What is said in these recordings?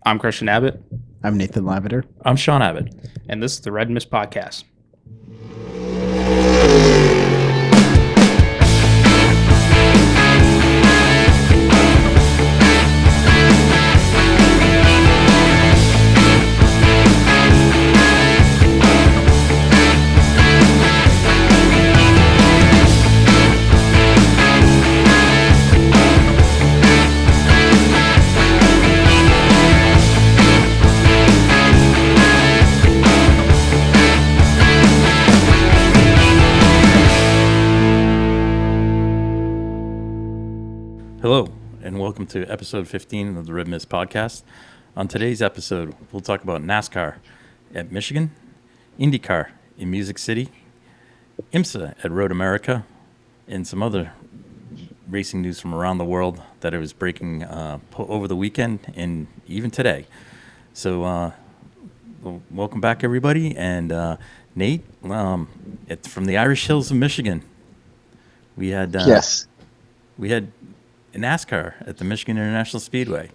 I'm Christian Abbott. I'm Nathan Lavender. I'm Sean Abbott. And this is the Red Mist Podcast. Hello, and welcome to episode 15 of the Red Mist Podcast. On today's episode, we'll talk about NASCAR at Michigan, Indycar in Music City, IMSA at Road America, and some other racing news from around the world that was breaking over the weekend and even today. So, welcome back, everybody. And Nate, from the Irish Hills of Michigan, we had we had NASCAR at the Michigan International Speedway.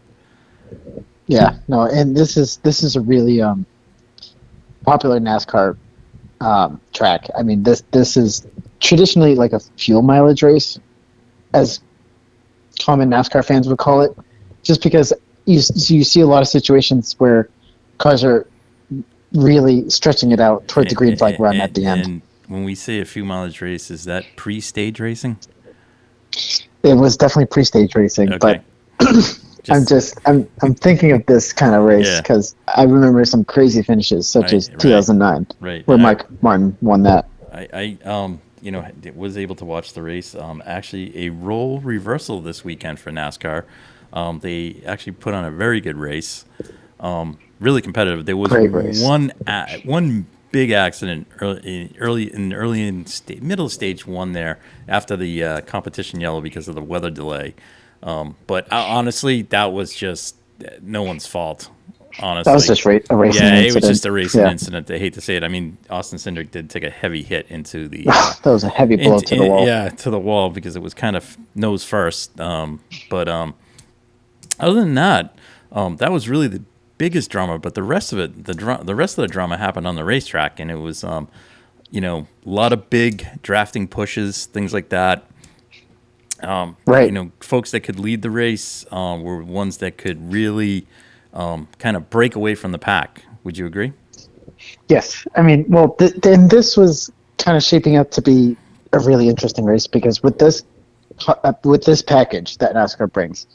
Yeah, no, and this is a really popular NASCAR track. I mean, this is traditionally like a fuel mileage race, as common NASCAR fans would call it, just because you see a lot of situations where cars are really stretching it out toward the green flag run at the end. And when we say a fuel mileage race, is that pre-stage racing? It was definitely pre-stage racing, okay. But I'm thinking of this kind of race because I remember some crazy finishes, such as 2009, where Mike Martin won that. I was able to watch the race. Actually, a role reversal this weekend for NASCAR. They actually put on a very good race, really competitive. There was one big accident middle stage one there after the competition yellow because of the weather delay. But honestly, that was just no one's fault. Honestly, that was just a racing incident. It was just a racing incident. I hate to say it. I mean, Austin Cindric did take a heavy hit into the. That was a heavy blow to the wall. Yeah, to the wall because it was kind of nose first. But other than that, that was really the biggest drama. But the rest of it, the rest of the drama happened on the racetrack, and it was, a lot of big drafting pushes, things like that. Folks that could lead the race were ones that could really kind of break away from the pack. Would you agree? Yes. I mean, well, and this was kind of shaping up to be a really interesting race because with this package that NASCAR brings,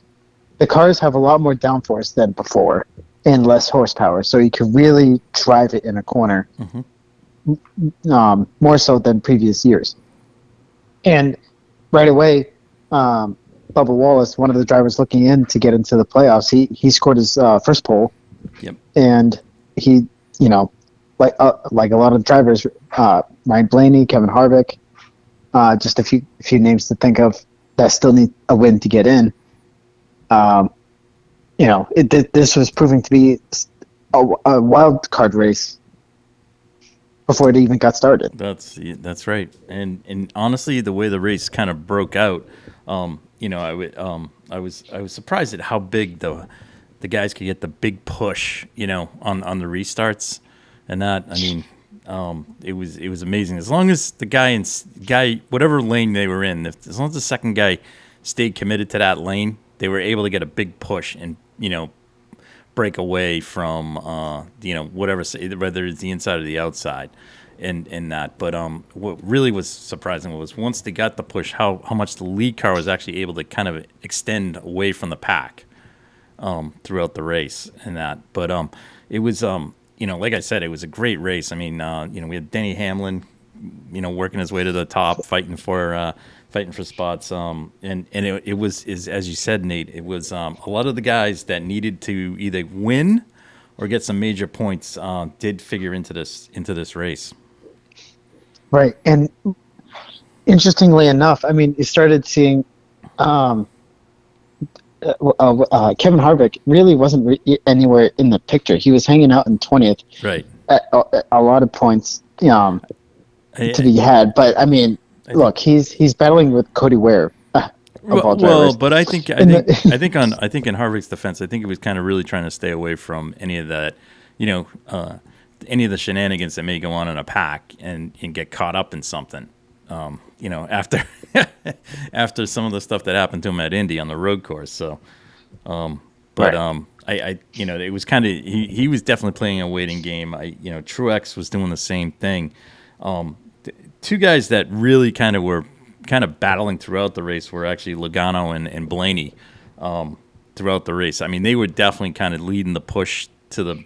the cars have a lot more downforce than before and less horsepower, so you can really drive it in a corner, more so than previous years. And right away, Bubba Wallace, one of the drivers looking in to get into the playoffs, he scored his first pole. Yep. And he, like a lot of drivers, Ryan Blaney, Kevin Harvick, just a few names to think of that still need a win to get in. This was proving to be a wild card race before it even got started. That's right. And honestly, the way the race kind of broke out, I was surprised at how big the guys could get the big push, on the restarts, and that. I mean, it was amazing. As long as the guy whatever lane they were in, as long as the second guy stayed committed to that lane, they were able to get a big push and break away from whatever, whether it's the inside or the outside. In that, but what really was surprising was once they got the push, how much the lead car was actually able to kind of extend away from the pack throughout the race and that. But it was like I said, it was a great race. I mean, we had Denny Hamlin, working his way to the top, fighting for spots. And it was as you said, Nate, it was a lot of the guys that needed to either win or get some major points did figure into this race. Right, and interestingly enough, I mean, you started seeing Kevin Harvick really wasn't anywhere in the picture. He was hanging out in 20th. Right. At a lot of points to be had. But, I mean, look, he's battling with Cody Ware. all Well, drivers. but I think And the- I think in Harvick's defense, I think he was kind of really trying to stay away from any of that, you know, any of the shenanigans that may go on in a pack and get caught up in something. You know, after after some of the stuff that happened to him at Indy on the road course. So, but Right. I you know, it was kind of he was definitely playing a waiting game. You know, Truex was doing the same thing. Two guys that really kind of were kind of battling throughout the race were actually Logano and Blaney throughout the race. I mean, they were definitely kind of leading the push to the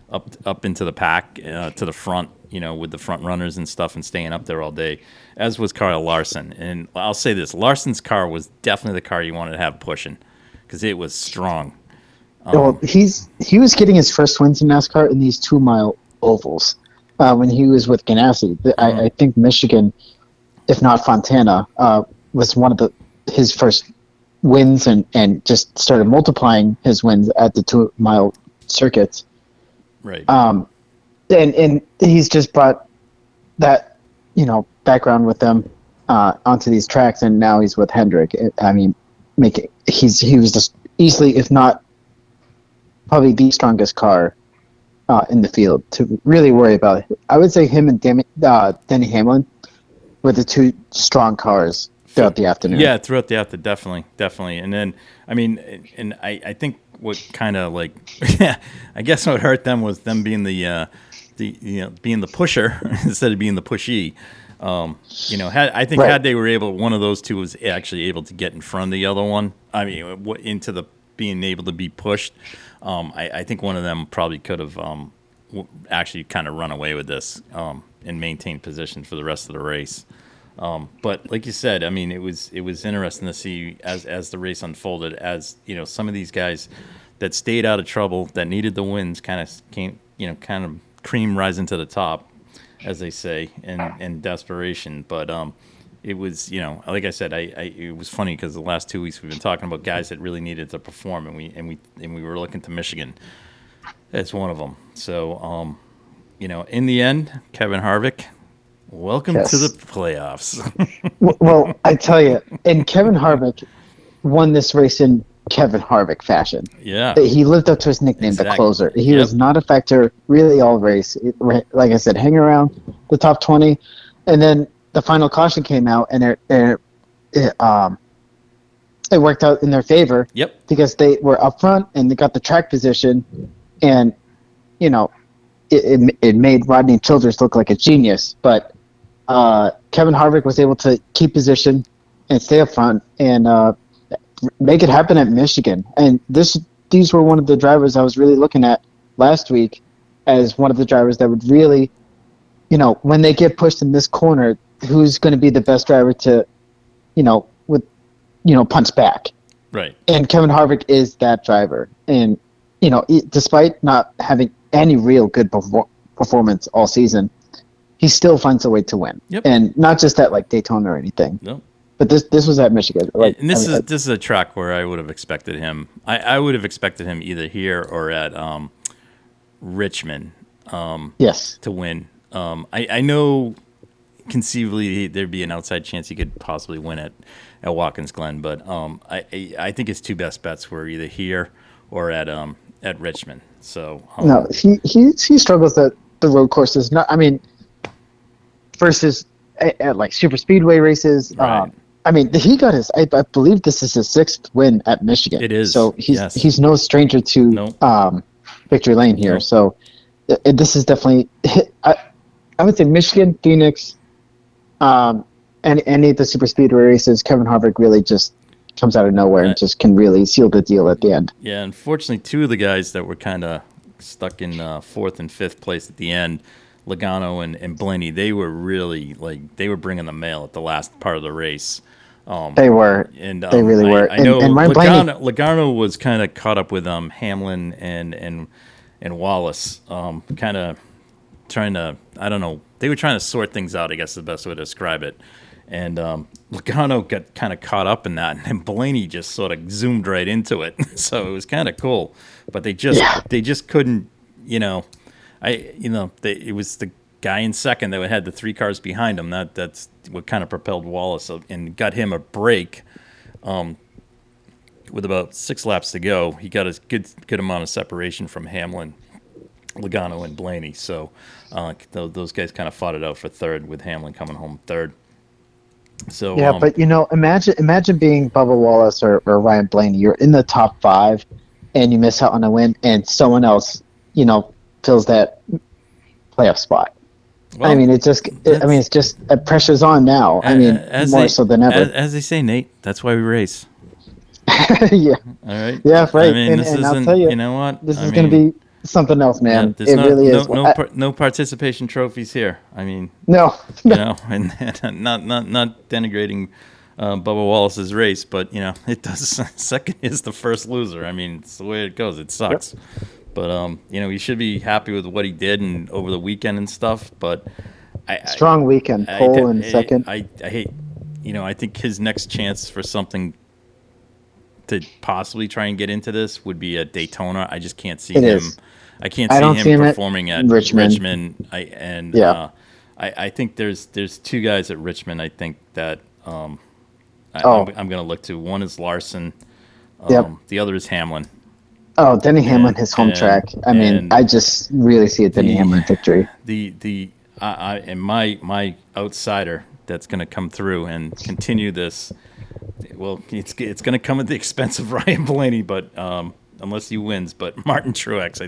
up into the pack to the front, you know, with the front runners and stuff and staying up there all day, as was Kyle Larson. And I'll say this, Larson's car was definitely the car you wanted to have pushing because it was strong. Well, he was getting his first wins in NASCAR in these 2 mile ovals when he was with Ganassi. I think Michigan, if not Fontana, was one of his first wins and just started multiplying his wins at the 2 mile circuits. Right. And he's just brought that, you know, background with them onto these tracks, and now he's with Hendrick. I mean, he was just easily, if not probably the strongest car in the field to really worry about. I would say him and Denny Hamlin were the two strong cars throughout the afternoon. Yeah, throughout the afternoon, definitely. And then, I mean, and I think what kind of like, I guess what hurt them was them being being the pusher instead of being the pushy. You know, had they were able, one of those two was actually able to get in front of the other one. I mean, into the being able to be pushed. I think one of them probably could have actually kind of run away with this and maintained position for the rest of the race. But like you said, I mean, it was interesting to see as the race unfolded, as you know, some of these guys that stayed out of trouble, that needed the wins, kind of came, you know, kind of cream rising to the top, as they say, in desperation. But it was, you know, like I said, it was funny because the last 2 weeks we've been talking about guys that really needed to perform, and we were looking to Michigan as one of them. So, you know, in the end, Kevin Harvick, welcome to the playoffs. Well, I tell you, and Kevin Harvick won this race in Kevin Harvick fashion. Yeah. He lived up to his nickname, the closer. He was not a factor really all race. Like I said, hang around the top 20, and then the final caution came out, and it worked out in their favor. Yep. Because they were up front and they got the track position, and you know, it made Rodney Childers look like a genius. But Kevin Harvick was able to keep position and stay up front and make it happen at Michigan. And these were one of the drivers I was really looking at last week as one of the drivers that would really, you know, when they get pushed in this corner, who's going to be the best driver to, you know, punch back. Right. And Kevin Harvick is that driver. And, you know, despite not having any real good performance all season, he still finds a way to win. Yep. And not just at like Daytona or anything. No. But this was at Michigan. Like, and this is a track where I would have expected him. I would have expected him either here or at Richmond. Yes. To win. I know conceivably there'd be an outside chance he could possibly win at Watkins Glen, but I think his two best bets were either here or at Richmond. So no, he struggles at the road courses. Not, I mean, versus at like super speedway races. Right. I mean, he got his. I believe this is his 6th win at Michigan. It is. So he's no stranger to victory lane here. Nope. So this is definitely. I would say Michigan, Phoenix, and any of the super speedway races, Kevin Harvick really just comes out of nowhere and just can really seal the deal at the end. Yeah, unfortunately, two of the guys that were kind of stuck in 4th and 5th place at the end, Logano and Blaney, they were really they were bringing the mail at the last part of the race. They were, and they really were. I know and Logano was kind of caught up with Hamlin and Wallace, kind of trying to, I don't know, they were trying to sort things out, I guess is the best way to describe it. And Logano got kind of caught up in that, and then Blaney just sort of zoomed right into it. So it was kind of cool, but they just couldn't, it was the guy in second that had the 3 cars behind him. That's what kind of propelled Wallace and got him a break with about 6 laps to go, he got a good amount of separation from Hamlin, Logano, and Blaney. So those guys kind of fought it out for third, with Hamlin coming home third. So Yeah, but imagine being Bubba Wallace or Ryan Blaney. You're in the top 5, and you miss out on a win, and someone else, fills that playoff spot. well, I mean, it's just pressure's on now. I mean, more so than ever. As they say, Nate, that's why we race. Yeah. All right. Yeah, right. I mean, this and I'll isn't. tell you, You know what? this is going to be something else, man. There's it really is. no participation trophies here. I mean, No. and not denigrating Bubba Wallace's race, but it does. Second is the first loser. I mean, it's the way it goes. It sucks. Yep. But he should be happy with what he did and over the weekend and stuff. But strong weekend, pole in second. I hate. I think his next chance for something to possibly try and get into this would be at Daytona. I just can't see him. I can't see him performing at Richmond. I think there's 2 guys at Richmond. I think that I'm going to look to. One is Larson. The other is Hamlin. Oh, Denny Hamlin, his home track. I mean, I just really see a Denny Hamlin victory. And my outsider that's going to come through and continue this. Well, it's going to come at the expense of Ryan Blaney, but unless he wins. But Martin Truex,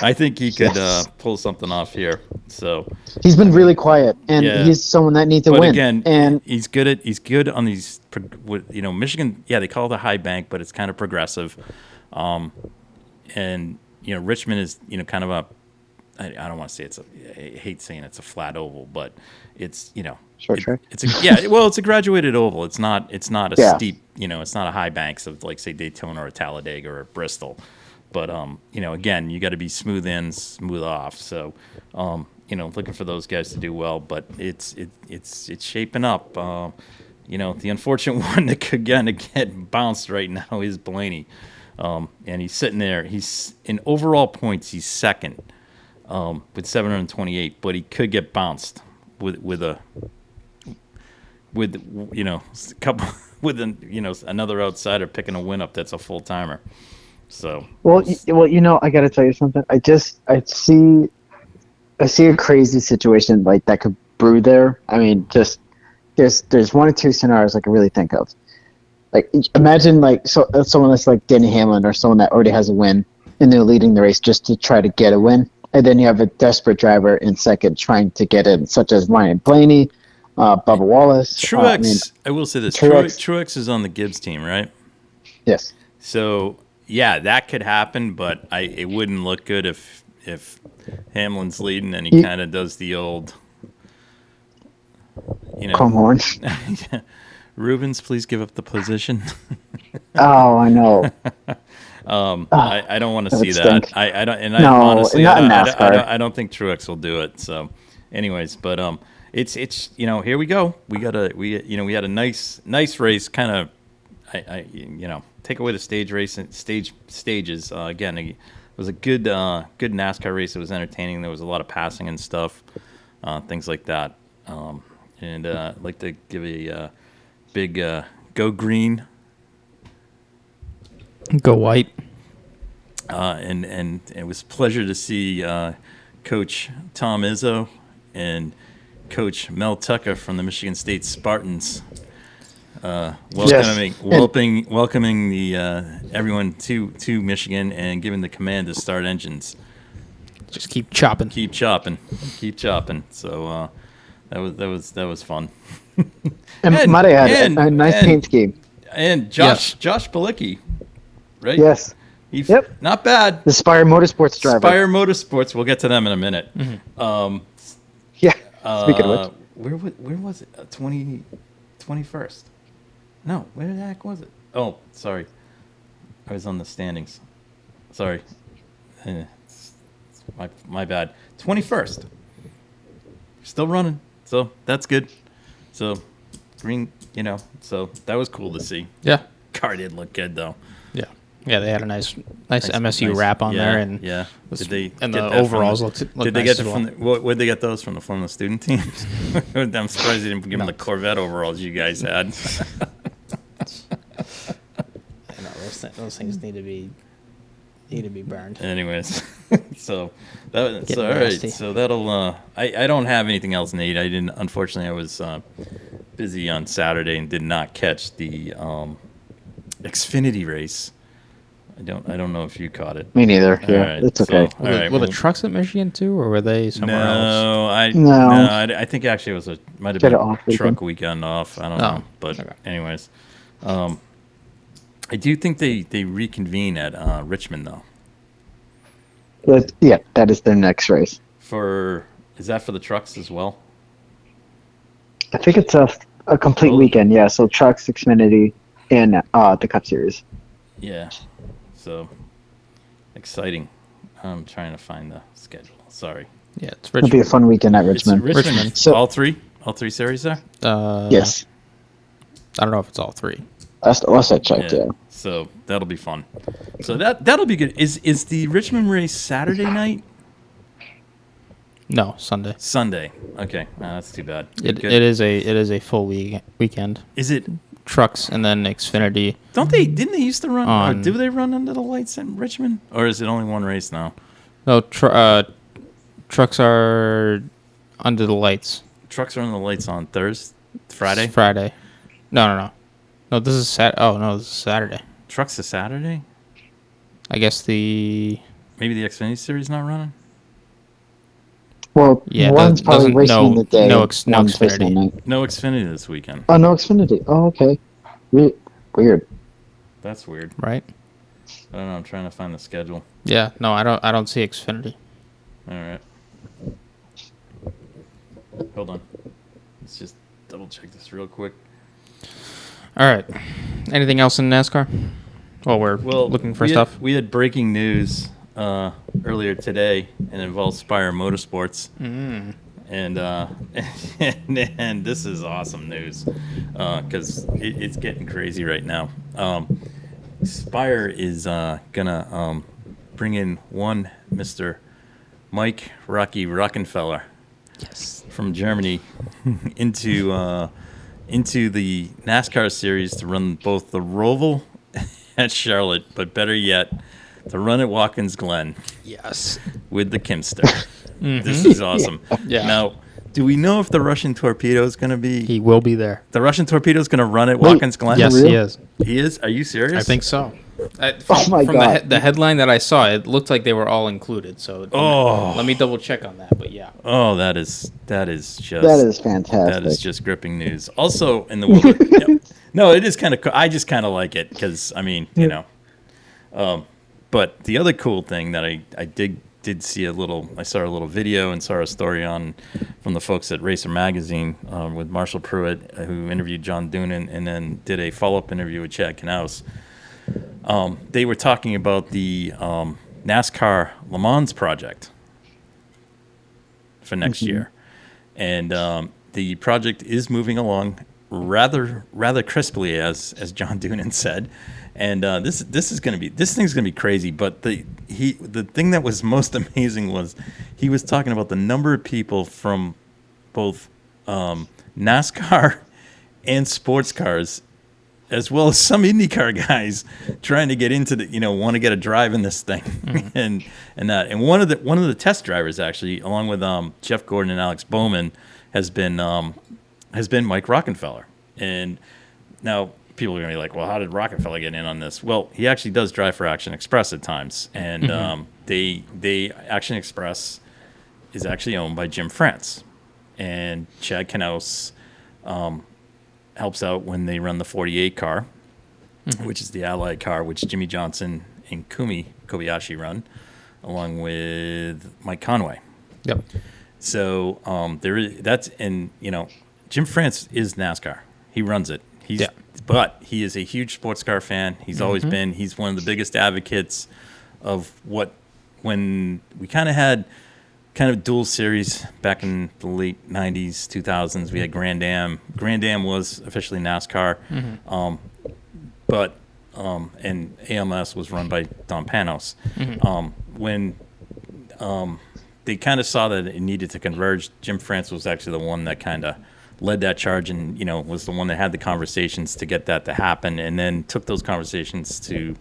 I think he could pull something off here. So he's been really quiet, and he's someone that needs to win. Again, and he's good on these. Michigan. Yeah, they call it a high bank, but it's kind of progressive. And Richmond is kind of a. I don't want to say I hate saying it's a flat oval, but it's short track. It's a graduated oval. It's not a steep. It's not a high banks of like say Daytona or Talladega or Bristol. But again, you got to be smooth in, smooth off. So looking for those guys to do well. But it's shaping up. The unfortunate one that could get bounced right now is Blaney. And he's sitting there. He's in overall points. He's second with 728, but he could get bounced with a couple with another outsider picking a win up. That's a full timer. So I got to tell you something. I see a crazy situation like that could brew there. I mean, just there's 1 or 2 scenarios I can really think of. Like imagine someone that's like Denny Hamlin or someone that already has a win and they're leading the race just to try to get a win, and then you have a desperate driver in second trying to get in, such as Ryan Blaney, Bubba Wallace. Truex. I will say this: Truex is on the Gibbs team, right? Yes. So yeah, that could happen, but it wouldn't look good if Hamlin's leading and he kind of does the old, come on. Rubens, please give up the position. Oh, I know. I don't want to see that. I don't. And honestly, not in NASCAR. I don't think Truex will do it. So, anyways, but it's here we go. We had a nice race. Kind of, take away the stage race and stages. Again, it was a good NASCAR race. It was entertaining. There was a lot of passing and stuff, things like that. And I'd like to give a big go green, go white. And it was a pleasure to see Coach Tom Izzo and Coach Mel Tucker from the Michigan State Spartans welcoming the everyone to Michigan and giving the command to start engines. Just keep chopping. So that was fun. And Muddy had a nice paint scheme. And Josh Balicki, right? Yes. Not bad. The Spire Motorsports driver. Spire Motorsports. We'll get to them in a minute. Mm-hmm. Speaking of which. Where was it? 21st. No, where the heck was it? Oh, sorry. I was on the standings. Sorry. My bad. 21st. Still running. So that's good. So green, so that was cool to see. Yeah. Car did look good though. Yeah, they had a nice MSU wrap on there, and did they and the overalls looked did they nice get well. where'd they get those from the student teams? I'm surprised they didn't give them the Corvette overalls you guys had. those things need to be burned. Anyways, so Getting all right. nasty. So that'll. I don't have anything else, Nate. I didn't. Unfortunately, I was busy on Saturday and did not catch the Xfinity race. I don't know if you caught it. Me neither. All Yeah, right, it's okay. all right, Were the well, trucks at Michigan too, or were they somewhere else? No. I think actually it might have Get been it off truck weekend off. I don't know, but okay. anyways, I do think they reconvene at Richmond though. Yeah, that is their next race. Is that for the trucks as well? I think it's a complete weekend. Yeah, so trucks, Xfinity, and the Cup Series. Yeah. So exciting. I'm trying to find the schedule. Sorry. Yeah, it's It'll be a Richmond. fun weekend at Richmond. It's Richmond. So- all three series there? Yes, I don't know if it's all three. last I checked. Yeah. So that'll be fun. So that'll be good. Is the Richmond race Saturday night? No, Sunday. Sunday. Okay. That's too bad. It Good. is a full weekend. Is it? Trucks and then Xfinity. Didn't they used to run? Or On- do they run under the lights in Richmond? Or is it only one race now? No, trucks are under the lights. Trucks are under the lights on Friday. It's Friday. No. No, this is this is Saturday. Trucks is Saturday. I guess Maybe the Xfinity series not running. Well, Yeah, one's probably doesn't- racing no- in the day. no one's Xfinity. racing at night. No Xfinity this weekend. Oh, no Xfinity. Oh, okay. Weird. That's weird. right. I don't know. I'm trying to find the schedule. Yeah, no, I don't see Xfinity. All right. Hold on. Let's just double check this real quick. All right. Anything else in NASCAR? Well, we're looking for stuff. We had breaking news earlier today, and it involves Spire Motorsports. And and this is awesome news because it's getting crazy right now. Spire is gonna bring in one Mr. Mike Rocky Rockenfeller from Germany into the NASCAR series to run both the Roval at Charlotte, but better yet, to run at Watkins Glen. Yes. With the Kimster. This is awesome. Yeah. Now, do we know if the Russian Torpedo is going to be... He will be there. The Russian Torpedo is going to run at Watkins Glen? Yes, real? he is. He is? Are you serious? I think so. Oh my God. The headline that I saw, it looked like they were all included. So let me double check on that. But yeah. Oh, that is just... That is fantastic. That is just gripping news. Also, in the world... No, it is kind of... I just kind of like it because, I mean, you know... But the other cool thing that I did see I saw a little video and saw a story from the folks at Racer Magazine with Marshall Pruitt, who interviewed John Doonan and then did a follow-up interview with Chad Knaus. They were talking about the NASCAR Le Mans project for next year, and the project is moving along rather crisply, as John Doonan said. And this thing's gonna be crazy. But the thing that was most amazing was he was talking about the number of people from both NASCAR and sports cars, as well as some IndyCar guys trying to get into want to get a drive in this thing, and one of the test drivers actually, along with Jeff Gordon and Alex Bowman, has been Mike Rockenfeller. And now people are going to be like, well, how did Rockefeller get in on this? Well, he actually does drive for Action Express at times. And they Action Express is actually owned by Jim France. And Chad Knaus helps out when they run the 48 car, which is the Allied car, which Jimmy Johnson and Kumi Kobayashi run, along with Mike Conway. Yep. So Jim France is NASCAR. He runs it. But he is a huge sports car fan. He's always been. He's one of the biggest advocates of when we kind of had dual series back in the late 90s, 2000s. We had Grand Am. Grand Am was officially NASCAR. And AMS was run by Don Panos. When they kind of saw that it needed to converge, Jim France was actually the one that kind of led that charge and was the one that had the conversations to get that to happen, and then took those conversations to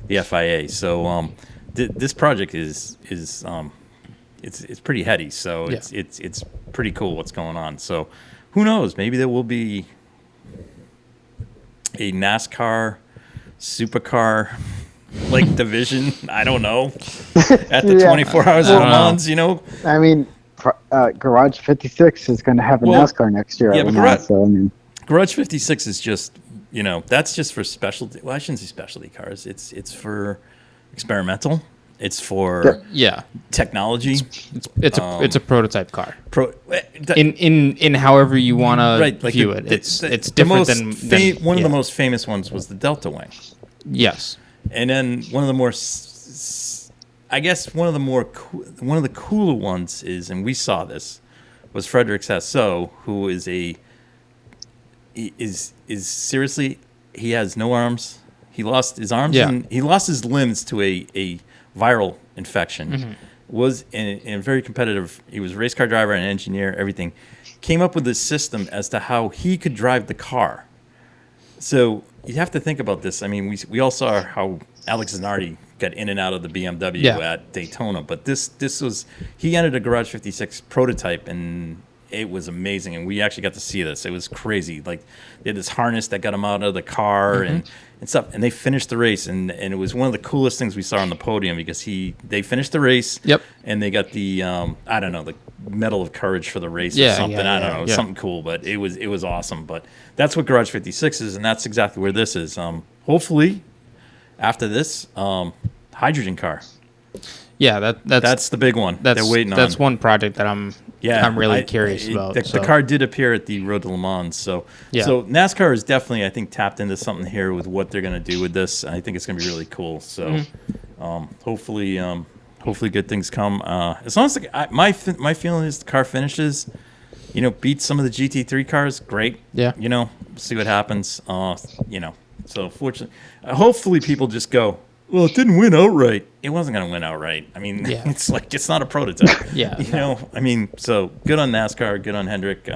the FIA. So this project is it's pretty heady. So it's pretty cool what's going on. So who knows? Maybe there will be a NASCAR supercar like division. I don't know. At the 24 Hours of Le Mans, you know. I mean, Garage 56 is going to have a NASCAR next year. Yeah, at but Le Mans, so I mean, Garage 56 is just, that's just for specialty. Well, I shouldn't say specialty cars. It's for experimental. It's for technology. It's a prototype car. Eh, In however you want to view it. It's different than one of the most famous ones was the Delta Wing. Yes. And then one of the more, I guess one of the cooler ones is, and we saw this, was Frederick Sasso, who is seriously, he has no arms. He lost his arms and he lost his limbs to a viral infection. Mm-hmm. Was in very competitive. He was a race car driver and engineer, everything. Came up with this system as to how he could drive the car. So you have to think about this. I mean, we all saw how Alex Zanardi got in and out of the BMW at Daytona, but this was, he entered a Garage 56 prototype and it was amazing, and we actually got to see this. It was crazy. Like, they had this harness that got him out of the car and stuff, and they finished the race, and it was one of the coolest things we saw on the podium because they finished the race, and they got the I don't know, the Medal of Courage for the race or something. I don't know, it was something cool, but it was awesome. But that's what Garage 56 is, and that's exactly where this is. Hopefully, after this, hydrogen car. Yeah, that's the big one. They're waiting on. That's one project that I'm really curious about. The car did appear at the Road to Le Mans, so NASCAR is definitely, I think, tapped into something here with what they're going to do with this. I think it's going to be really cool. So hopefully good things come. As long as my feeling is the car finishes, beats some of the GT3 cars, great. Yeah. See what happens. So fortunately, hopefully people just go, well, it didn't win outright. It wasn't going to win outright. I mean, it's like, it's not a prototype. I mean, so good on NASCAR, good on Hendrick.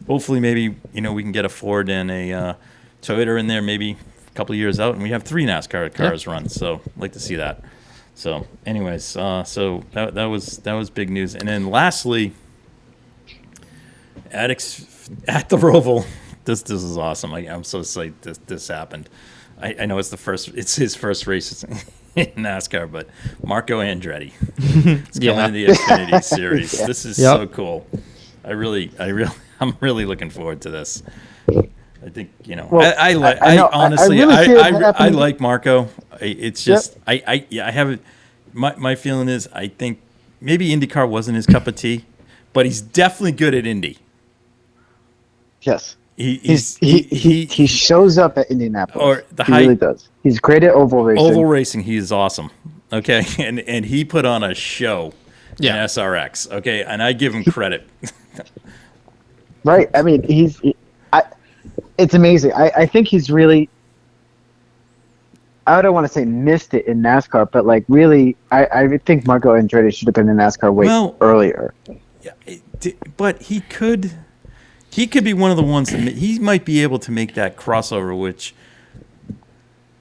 Hopefully, maybe, we can get a Ford and a Toyota in there maybe a couple of years out, and we have 3 NASCAR cars run. So I'd like to see that. So anyways, so that was big news. And then lastly, at the Roval, this is awesome. I'm so excited this happened. I know it's his first race in NASCAR, but Marco Andretti is coming to the Xfinity Series. This is so cool. I'm really looking forward to this. I think I like Marco. It's just I have it. My feeling is I think maybe IndyCar wasn't his cup of tea, but he's definitely good at Indy. Yes. He shows up at Indianapolis. He really does. He's great at oval racing. Oval racing, he is awesome. Okay, and he put on a show in SRX. Okay, and I give him credit. Right. I mean, it's amazing. I think he's really. I don't want to say missed it in NASCAR, but like really, I think Marco Andretti should have been in NASCAR way earlier. Yeah, but he could. He could be one of the ones that he might be able to make that crossover, which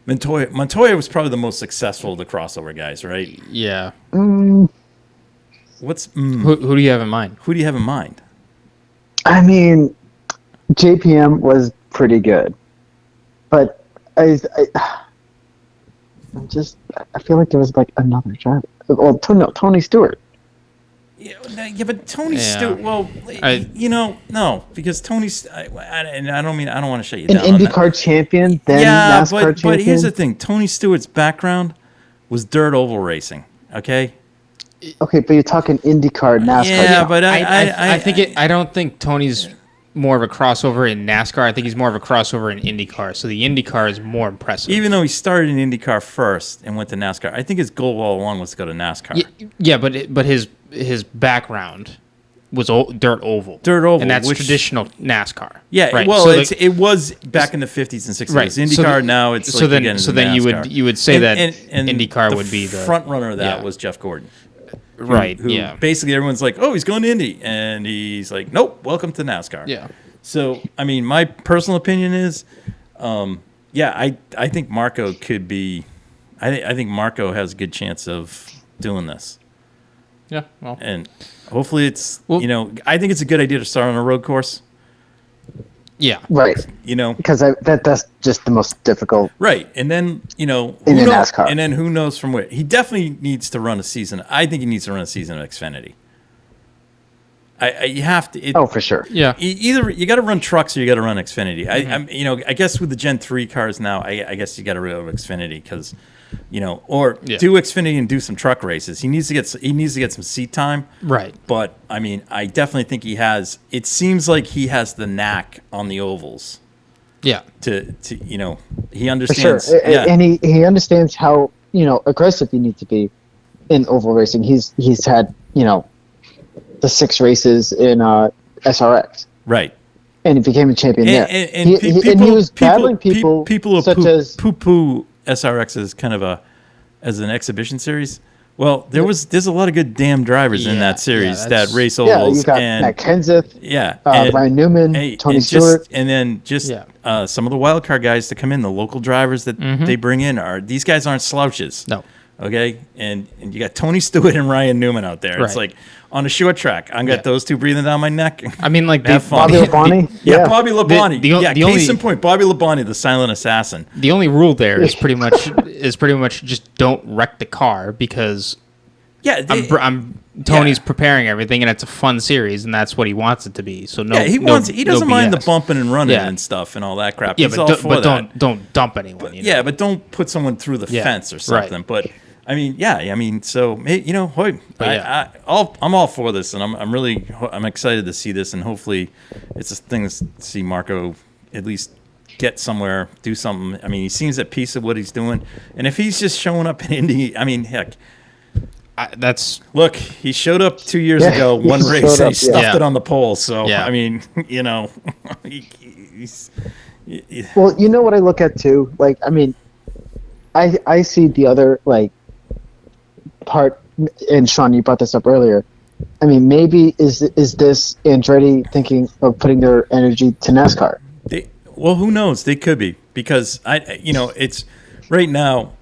Montoya was probably the most successful of the crossover guys, right? Yeah. Mm. Who do you have in mind? Who do you have in mind? I mean, JPM was pretty good, but I feel like there was like another driver. Well, Tony Stewart. Yeah, but Tony Stewart. Well, no, because Tony's. I don't want to shut you down. An IndyCar champion, then NASCAR champion. But here's the thing: Tony Stewart's background was dirt oval racing. Okay. Okay, but you're talking IndyCar, NASCAR. Yeah, but I don't think Tony's more of a crossover in NASCAR. I think he's more of a crossover in IndyCar. So the IndyCar is more impressive. Even though he started in IndyCar first and went to NASCAR, I think his goal all along was to go to NASCAR. Yeah, but his background was dirt oval. And that's traditional NASCAR. Yeah, right? Well, it was back in the 50s and 60s. Right. IndyCar now it's so then you would say that IndyCar would be the front runner of that was Jeff Gordon. Right. Who basically everyone's like, oh, he's going to Indy, and he's like, nope, welcome to NASCAR. Yeah. So I mean, my personal opinion is, I think Marco could be I think Marco has a good chance of doing this. Yeah. Well. And hopefully I think it's a good idea to start on a road course. Yeah. Right. Because that's just the most difficult. Right. And then, in NASCAR. And then who knows from where. He definitely needs to run a season. I think he needs to run a season of Xfinity. You have to. For sure. Yeah. Either you got to run trucks or you got to run Xfinity. I guess with the Gen 3 cars now, I guess you got to go Xfinity because, do Xfinity and do some truck races. He needs to get some seat time. Right. But I definitely think he has. It seems like he has the knack on the ovals. Yeah. To he understands. For sure. Yeah. And he understands how aggressive you need to be in oval racing. He's had the 6 races in SRX. Right. And he became a champion there. And he was battling people such as poo SRX as kind of as an exhibition series. Well, there's a lot of good damn drivers in that series that race ovals. Yeah, you got Matt Kenseth, Ryan Newman, Tony Stewart. And then some of the wild card guys to come in, the local drivers that they bring in these guys aren't slouches. No. Okay? And you got Tony Stewart and Ryan Newman out there. Right. It's like on a short track, I got those two breathing down my neck. I mean, like Bobby Labonte. Bobby Labonte. Case in point, Bobby Labonte, the silent assassin. The only rule there is pretty much just don't wreck the car because Tony's preparing everything and it's a fun series and that's what he wants it to be. So he doesn't mind the bumping and running and stuff and all that crap. Yeah, He's all for that. Don't dump anyone. But don't put someone through the fence or something. Right. But so I'm all for this, and I'm excited to see this, and hopefully it's a thing to see Marco at least get somewhere, do something. I mean, he seems at peace with what he's doing, and if he's just showing up in Indy, I mean, heck. Look, he showed up 2 years ago, one race, and he stuffed it on the pole. So I mean, he's. Well, you know what I look at too. Like, I mean, I see the other part, and Sean, you brought this up earlier. I mean, maybe is this Andretti thinking of putting their energy to NASCAR? Who knows? They could be because it's right now.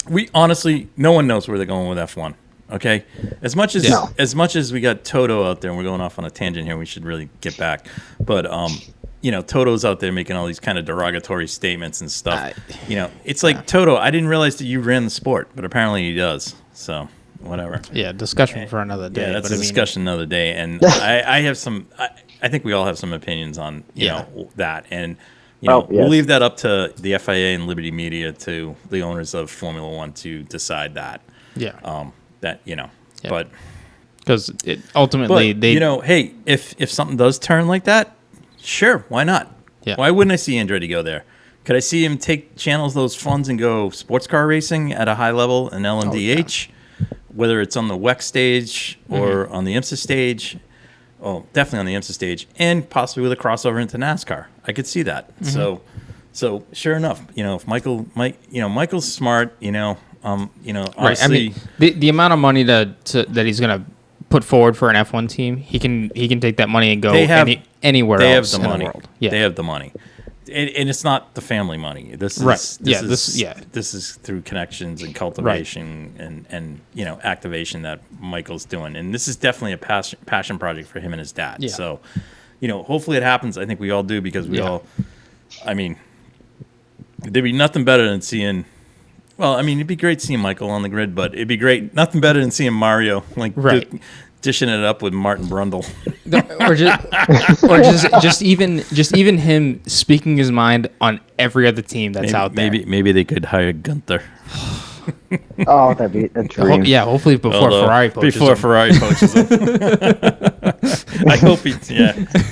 We honestly, no one knows where they're going with F1. Okay, as much as we got Toto out there, and we're going off on a tangent here. We should really get back, but Toto's out there making all these kind of derogatory statements and stuff. It's like Toto. I didn't realize that you ran the sport, but apparently he does. So whatever. Yeah, discussion for another day. Yeah, that's a discussion another day. And I have some. I think we all have some opinions on that, and we'll leave that up to the FIA and Liberty Media, to the owners of Formula One, to decide that. Yeah. But because ultimately hey, if something does turn like that, sure, why not? Yeah. Why wouldn't I see Andretti go there? Could I see him channels those funds and go sports car racing at a high level in LMDH, whether it's on the WEC stage or on the IMSA stage? Oh, definitely on the IMSA stage, and possibly with a crossover into NASCAR. I could see that. So sure enough, if Michael's smart, honestly, right. I mean, the amount of money that he's gonna put forward for an F1 team, he can take that money and go anywhere else in the world. Yeah, they have the money, and it's not the family money. This is This is through connections and cultivation and activation that Michael's doing, and this is definitely a passion project for him and his dad. Yeah. So, hopefully it happens. I think we all do because we all. I mean, there'd be nothing better than seeing. Well, I mean, it'd be great seeing Michael on the grid, but it'd be nothing better than seeing Mario dishing it up with Martin Brundle, or just even him speaking his mind on every other team that's out there. Maybe they could hire Gunther. Oh, that'd be a dream. Hopefully Ferrari poaches him. I hope I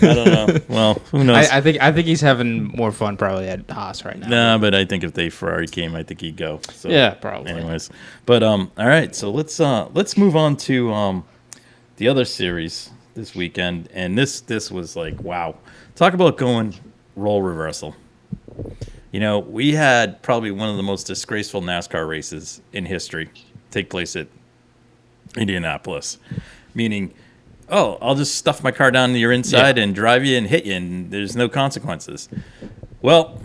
don't know. Well, who knows? I think he's having more fun probably at Haas right now. No, but I think if Ferrari came, I think he'd go. So, yeah, probably. Anyways, but all right. So let's move on to the other series this weekend, and this was like, wow, talk about going role reversal. We had probably one of the most disgraceful NASCAR races in history take place at Indianapolis, meaning, I'll just stuff my car down to your inside and drive you and hit you, and there's no consequences. Well,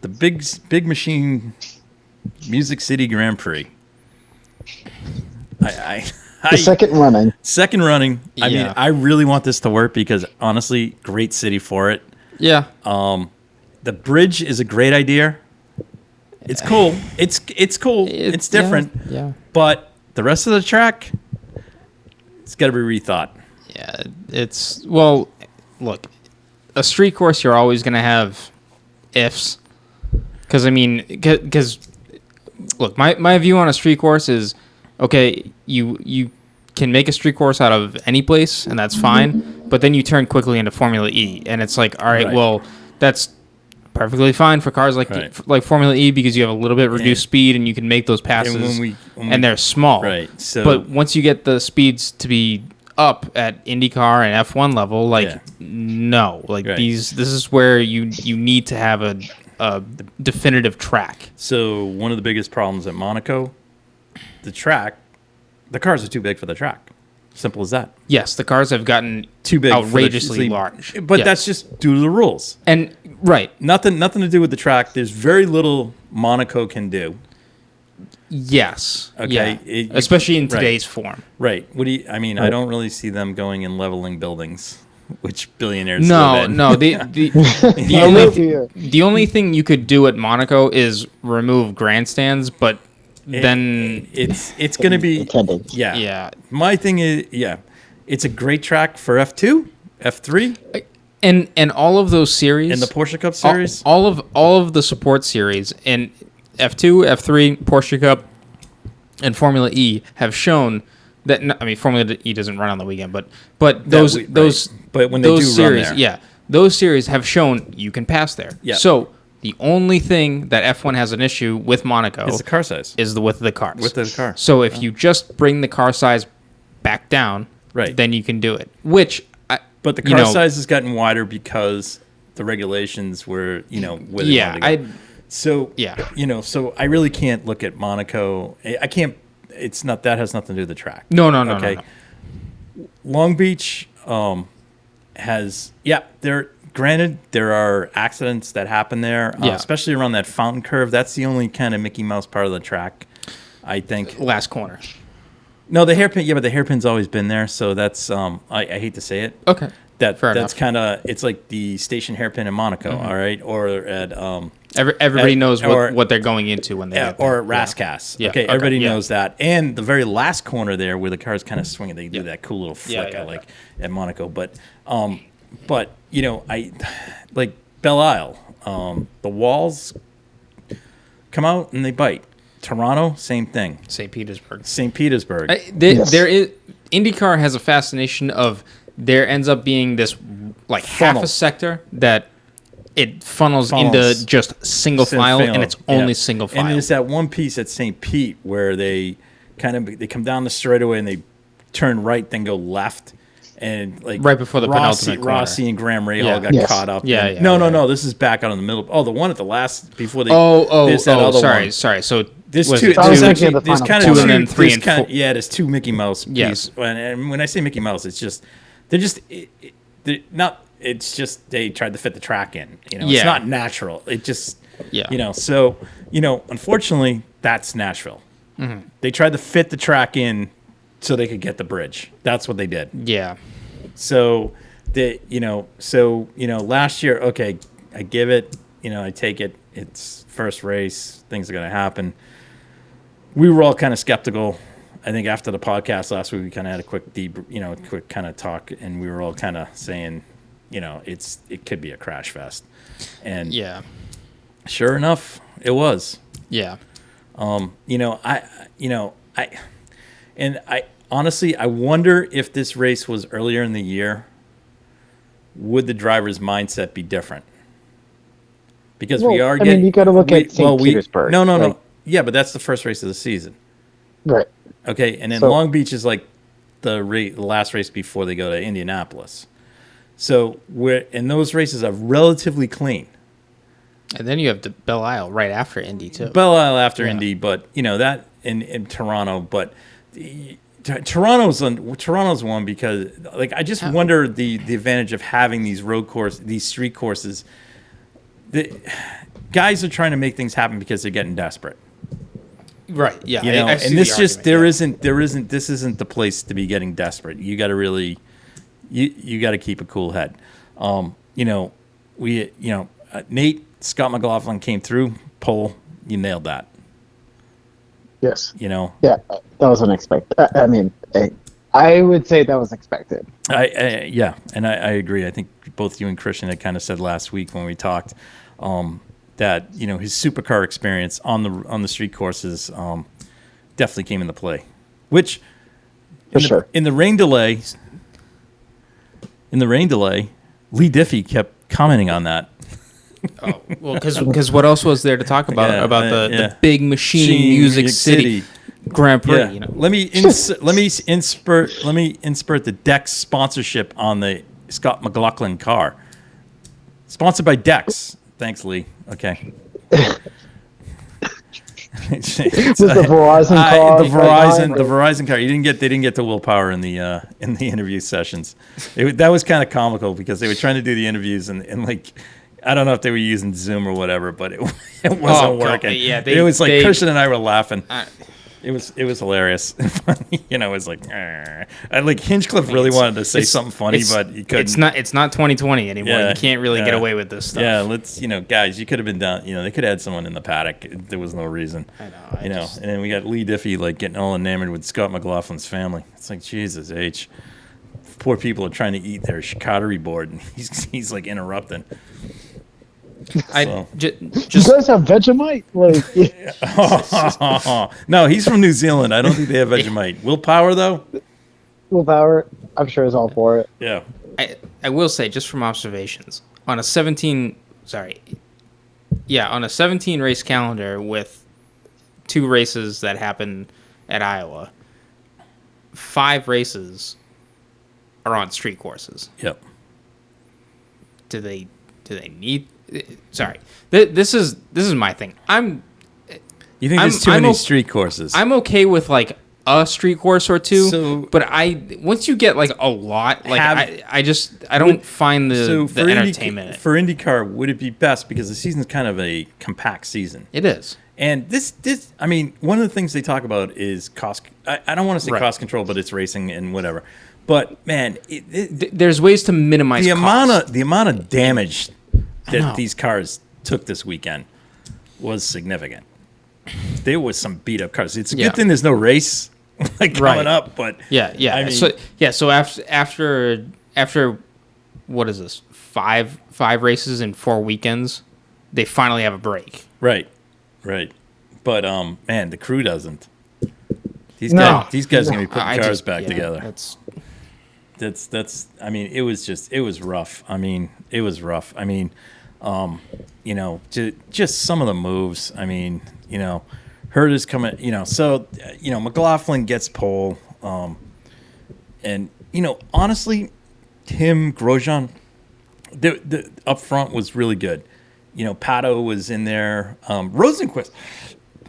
the big machine Music City Grand Prix. The second running. Second running. I mean, I really want this to work because honestly, great city for it. Yeah. The bridge is a great idea. It's cool. It's cool. It's different. Yeah. But the rest of the track, it's got to be rethought. Yeah. Look, a street course, you're always going to have ifs. Because, look, my view on a street course is, okay, you can make a street course out of any place, and that's fine. But then you turn quickly into Formula E, and it's like, all right. Well, that's perfectly fine for cars like Formula E because you have a little bit reduced speed and you can make those passes, and they're small. Right. So, but once you get the speeds to be up at IndyCar and F1 level, this is where you need to have a definitive track. So one of the biggest problems at Monaco, the cars are too big for the track. Simple as that. Yes, the cars have gotten too big, outrageously large. But that's just due to the rules. And nothing to do with the track. There's very little Monaco can do. Yes. Okay. Yeah. Especially in today's form. Right. I don't really see them going and leveling buildings, which billionaires live in. No. The only thing you could do at Monaco is remove grandstands, but then it's going to be yeah. My thing is it's a great track for F2, F3, and all of those series in the Porsche Cup series, all of the support series in F2, F3, Porsche Cup, and Formula E have shown that. Formula E doesn't run on the weekend, but those but when they do series, run there. those series have shown you can pass there. Yeah. So the only thing that F1 has an issue with Monaco is the car size, is the width of the cars. Width of the car. So if you just bring the car size back down, then you can do it. But the car size has gotten wider because the regulations were, where they wanted to go. So I really can't look at Monaco. I can't. It's not that has nothing to do with the track. No. Long Beach has Granted, there are accidents that happen there, especially around that fountain curve. That's the only kind of Mickey Mouse part of the track, I think. Last corner. No, the hairpin. Yeah, but the hairpin's always been there, so that's. I hate to say it. Okay. That's kind of. It's like the station hairpin in Monaco, all right, or at. Everybody knows what they're going into when they get there. Or at Rascasse. Yeah. Okay, everybody knows that. And the very last corner there, where the cars kind of swing, they do that cool little flick at Monaco, but. I like Belle Isle. The walls come out and they bite. Toronto, same thing. St. Petersburg. There is IndyCar has a fascination of there ends up being this half a sector that it funnels into just single file, and it's only single file. And there's that one piece at St. Pete where they come down the straightaway and they turn right, then go left. And right before the penultimate corner. Rossi and Graham Rahal got caught up. No. This is back out in the middle. Oh, the one at the last before they. Sorry. So there's two. There's kind of two and then three and four. Yeah, there's two Mickey Mouse. Yes. And when I say Mickey Mouse, it's just they're not. It's just they tried to fit the track in. It's not natural. It just. So unfortunately, that's Nashville. Mm-hmm. They tried to fit the track in. So they could get the bridge. That's what they did. Yeah. So last year, okay, I give it, I take it. It's first race. Things are going to happen. We were all kind of skeptical. I think after the podcast last week, we kind of had a quick kind of talk, and we were all kind of saying, it could be a crash fest. And sure enough, it was. Yeah. I honestly, I wonder if this race was earlier in the year, would the driver's mindset be different? Because you got to look at St. Petersburg. No. Yeah, but that's the first race of the season. Right. Okay, and then Long Beach is like the last race before they go to Indianapolis. So those races are relatively clean. And then you have the Belle Isle right after Indy too. Belle Isle after Indy, but that in Toronto, but. Toronto's one because I just wonder the advantage of having these road course, these street courses. guys are trying to make things happen because they're getting desperate. Right. Yeah. You know, I see and this the just argument, this isn't the place to be getting desperate. You got to really, you got to keep a cool head. You know, Nate Scott McLaughlin came through pole. You nailed that. Yes. You know. Yeah, that was unexpected. I mean, I would say that was expected. Yeah, and I agree. I think both you and Christian had kind of said last week when we talked that his supercar experience on the street courses definitely came into play. Which in the rain delay, Lee Diffie kept commenting on that. Oh, well, because what else was there to talk about the big machine music city Grand Prix? Yeah. You know? Let me insert the Dex sponsorship on the Scott McLaughlin car. Sponsored by Dex. Thanks, Lee. Okay. This is the Verizon car. The Verizon car. They didn't get to willpower in the interview sessions. That was kind of comical because they were trying to do the interviews and like, I don't know if they were using Zoom or whatever, but it wasn't working. Yeah, it was like Christian and I were laughing. It was hilarious. It was like, like Hinchcliffe really wanted to say something funny, but he couldn't. It's not 2020 anymore. You can't really get away with this stuff. Yeah, let's guys, you could have been done. They could have had someone in the paddock. There was no reason. I know. And then we got Lee Diffie like getting all enamored with Scott McLaughlin's family. It's like Jesus H. Poor people are trying to eat their charcuterie board, and he's like interrupting. You guys have Vegemite? No, he's from New Zealand. I don't think they have Vegemite. Willpower, though? Willpower, I'm sure is all for it. Yeah. I will say, just from observations, on a 17 race calendar with 2 races that happen at Iowa, 5 races are on street courses. Yep. Do they need? Sorry, this is my thing. You think there's too many street courses? I'm okay with like a street course or two, but once you get like a lot, like I don't find the entertainment. For IndyCar, would it be best because the season's kind of a compact season? It is. And this, I mean, one of the things they talk about is cost. I don't want to say cost control, but it's racing and whatever. But man, there's ways to minimize the costs. amount of damage that these cars took this weekend was significant. There was some beat up cars. It's a good thing there's no race coming up, but yeah. I mean, so after what is this? 5 races in 4 weekends, they finally have a break. Right. But man, the crew doesn't. These guys are gonna be putting cars back together. That's. I mean, it was rough. I mean, just some of the moves. I mean, Hurt is coming. So McLaughlin gets pole, and honestly, him Grosjean, the up front was really good. Pato was in there. Rosenquist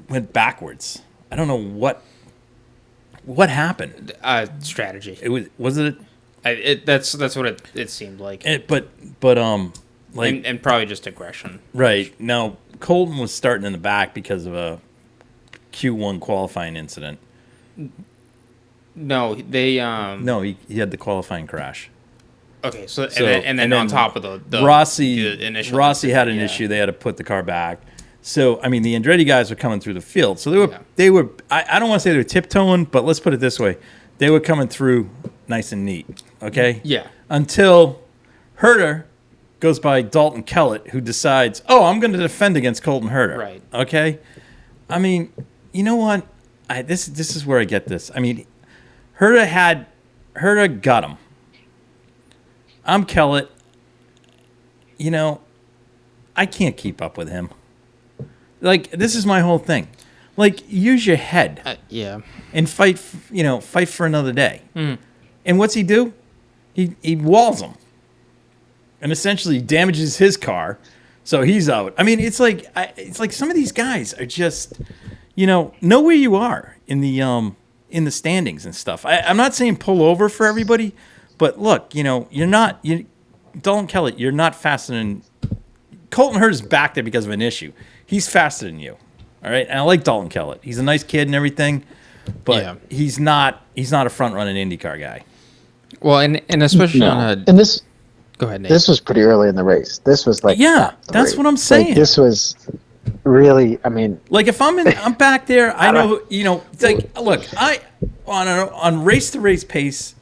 went backwards. I don't know what happened. Strategy. Was it. That's what it seemed like. But and probably just aggression. Right. Now, Colton was starting in the back because of a Q1 qualifying incident. No, they No, he had the qualifying crash. Okay, so and then on top of the Rossi initial had an issue. They had to put the car back. So I mean, the Andretti guys were coming through the field. So they were. I don't want to say they were tiptoeing, but let's put it this way: they were coming through nice and neat. Okay. Yeah. Until Herter goes by Dalton Kellett, who decides, I'm going to defend against Colton Herter. Right. Okay. I mean, you know what? This is where I get this. I mean, Herter got him. I'm Kellett. I can't keep up with him. Like, this is my whole thing. Like, use your head. Yeah. And fight for another day. Mm. And what's he do? He walls him. And essentially damages his car. So he's out. I mean, it's like some of these guys are just, know where you are in the standings and stuff. I'm not saying pull over for everybody, but look, you're not Dalton Kellett, you're not faster than Colton Herta's back there because of an issue. He's faster than you. All right. And I like Dalton Kellett. He's a nice kid and everything, but he's not a front running IndyCar guy. Well, and especially on and this. Go ahead, Nate. This was pretty early in the race. This was like that's what I'm saying. Like, this was really. I mean, like if I'm back there, I know It's like, look, I on race to race pace,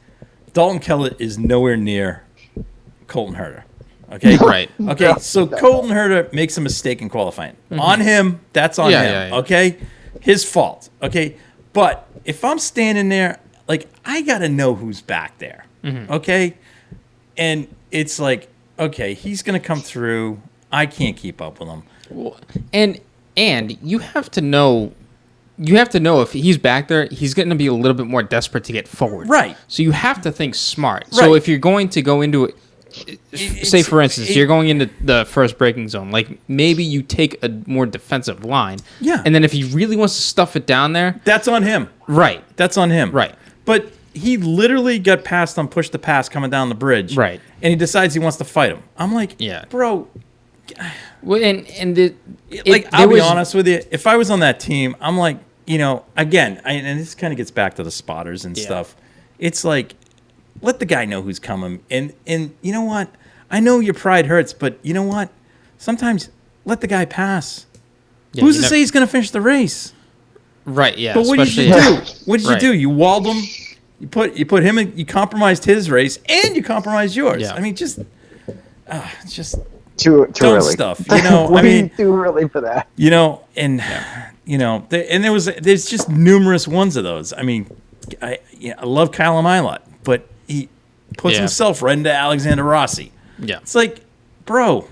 Dalton Kellett is nowhere near Colton Herta. Okay, right. Okay, so Colton Herta makes a mistake in qualifying. On him, that's on him. Yeah. Okay, his fault. Okay, but if I'm standing there, like I gotta know who's back there. Okay, and it's like, okay, he's gonna come through. I can't keep up with him. Well, and you have to know. You have to know if he's back there, he's going to be a little bit more desperate to get forward. Right. So you have to think smart. Right. So if you're going to go into it, say for instance, you're going into the first braking zone, like maybe you take a more defensive line. Yeah. And then if he really wants to stuff it down there, that's on him. Right. That's on him. Right. But he literally got passed on push to pass coming down the bridge. Right. And he decides he wants to fight him. I'm like, bro. Well, I'll be honest with you. If I was on that team, I'm like, again, and this kind of gets back to the spotters and stuff. It's like, let the guy know who's coming. And you know what? I know your pride hurts, but you know what? Sometimes let the guy pass. Yeah, who's to say he's going to finish the race? Right. Yeah. But what did you do? What did you do? You walled him. You put him in. You compromised his race, and you compromised yours. Yeah. I mean, just too early stuff. I mean, too early for that. There's just numerous ones of those. I mean, I love Kyle Milot, but he puts himself right into Alexander Rossi. Yeah, it's like, bro,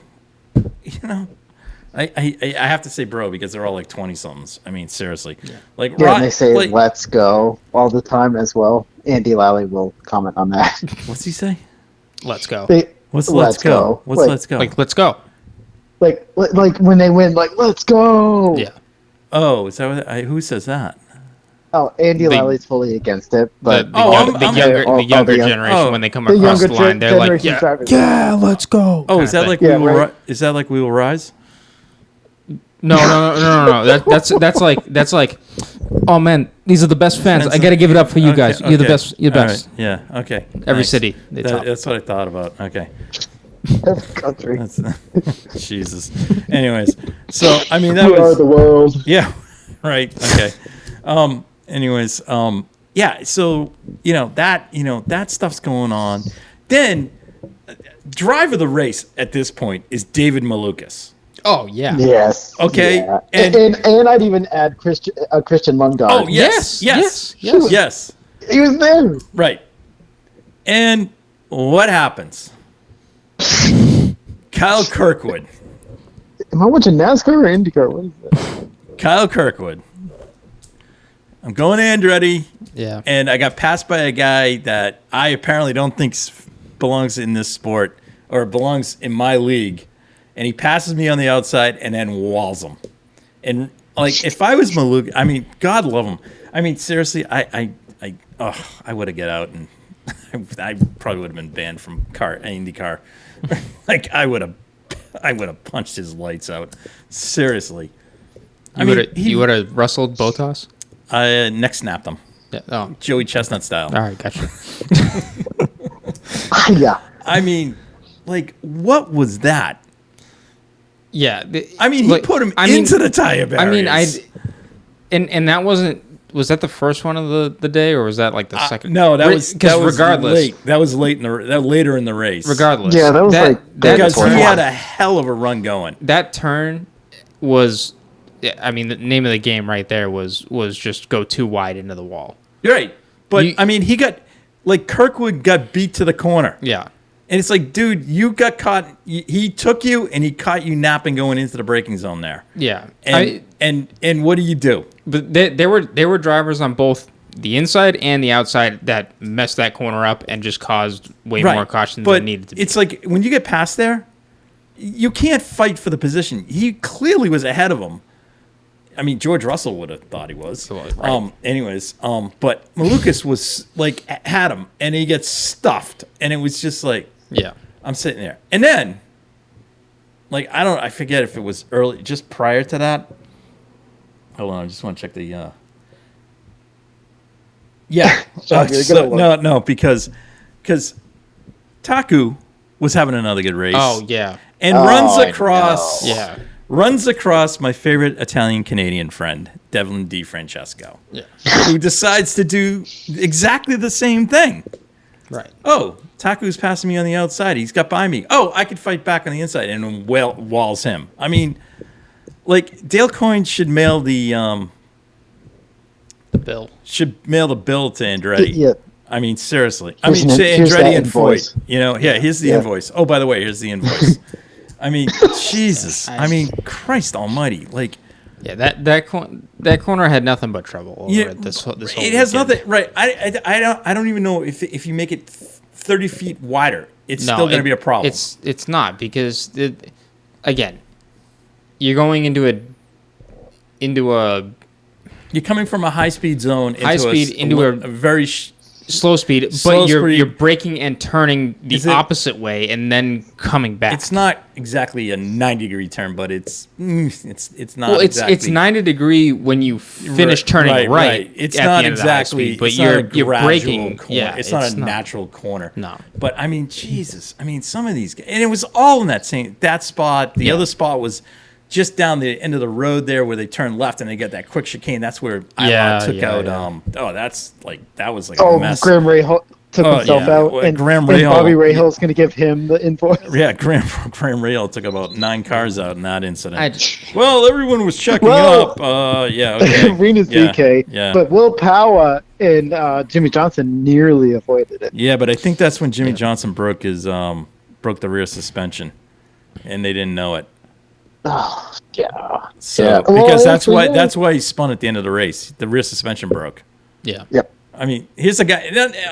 I have to say bro because they're all like 20-somethings. I mean, seriously. Yeah. And they say let's go all the time as well. Andy Lally will comment on that. What's he say? Let's go. What's let's go? What's let's go? Like let's go. Like when they win, like let's go. Yeah. Oh, is that who says that? Oh, Andy Lally's fully against it, but the younger generation when they come across the line, they're like, yeah, let's go. Oh, is that like is that like We Will Rise? No. That's like, oh man, these are the best fans. I got to give it up for you guys. You're the best. You're the best. Right. Yeah. Okay. Every city. That's what I thought about. Okay. Country. Jesus. Anyways, so I mean that we are the world. Yeah. Right. Okay. Anyways. Yeah. So that stuff's going on. Then, driver of the race at this point is David Malukas. Oh yeah. Yes. Okay. Yeah. And I'd even add Christian Lundgaard. Oh yes. He was there. Right. And what happens? Kyle Kirkwood. Am I watching NASCAR or IndyCar? What is that? Kyle Kirkwood. I'm going to Andretti. Yeah. And I got passed by a guy that I apparently don't think belongs in this sport or belongs in my league. And he passes me on the outside and then walls him. And like, if I was Maluk, I mean, God love him. I mean, seriously, I would have get out and I probably would have been banned from IndyCar. Like I would have punched his lights out. Seriously. You would have wrestled Botas? Neck snapped him. Yeah. Oh. Joey Chestnut style. All right, gotcha. Yeah. I mean, like, what was that? Yeah. He put him into the tire barriers. And that wasn't. Was that the first one of the day, or was that like the second? No, that was regardless. Late. That was later in the race. Regardless, yeah, that was because he had a hell of a run going. That turn was, I mean, the name of the game right there was just go too wide into the wall. You're right, but he got Kirkwood got beat to the corner. Yeah. And it's like, dude, you got caught. He took you, and he caught you napping going into the braking zone there. Yeah, and what do you do? But there were drivers on both the inside and the outside that messed that corner up and just caused way more caution than needed to be. It's like when you get past there, you can't fight for the position. He clearly was ahead of him. I mean, George Russell would have thought he was. Right. But Malukas was like had him, and he gets stuffed, and it was just like. Yeah. I'm sitting there. And then, Like, I forget if it was early, just prior to that. Hold on, I just want to check the. Yeah. No, because Taku was having another good race. Oh yeah. And Yeah. runs across my favorite Italian-Canadian friend, Devlin DiFrancesco, who decides to do exactly the same thing. Right. Oh, Taku's passing me on the outside. He's got by me. Oh, I could fight back on the inside and walls him. I mean, like, Dale Coyne should mail the bill. Should mail the bill to Andretti. Yeah. I mean, seriously. Here's to here's that Andretti and invoice. Foyt. You know, here's the invoice. Oh, by the way, here's the invoice. I mean, Jesus. I mean, Christ Almighty. Like, yeah, that corner had nothing but trouble over this whole it has weekend. nothing. Right. I don't even know if you make it 30 feet wider, it's still going to be a problem. It's not, because again, you're going into a you're coming from a high speed zone into a very slow speed, but you're braking and turning the opposite way and then coming back. It's not exactly a 90-degree turn, but it's not. Well, it's 90-degree when you finish turning right. It's at not the end exactly. of the high speed, but you're braking. Corner. Yeah, it's not a natural corner. No. But I mean, Jesus. I mean, some of these, and it was all in that spot. The other spot was just down the end of the road there where they turn left and they get that quick chicane. That's where I took out. Yeah. That was like a mess. Graham Rahal took himself out, Well, and Graham and Rahal, Bobby Rahal's going to give him the invoice. Yeah, Graham Rahal took about 9 cars out in that incident. Well, everyone was checking up. Yeah, okay. Arena's DK, Yeah. but Will Power and Jimmy Johnson nearly avoided it. Yeah, but I think that's when Jimmy Johnson broke the rear suspension, and they didn't know it. Oh, yeah. So because that's why he spun at the end of the race. The rear suspension broke. Yeah. Yep. I mean, here's a guy,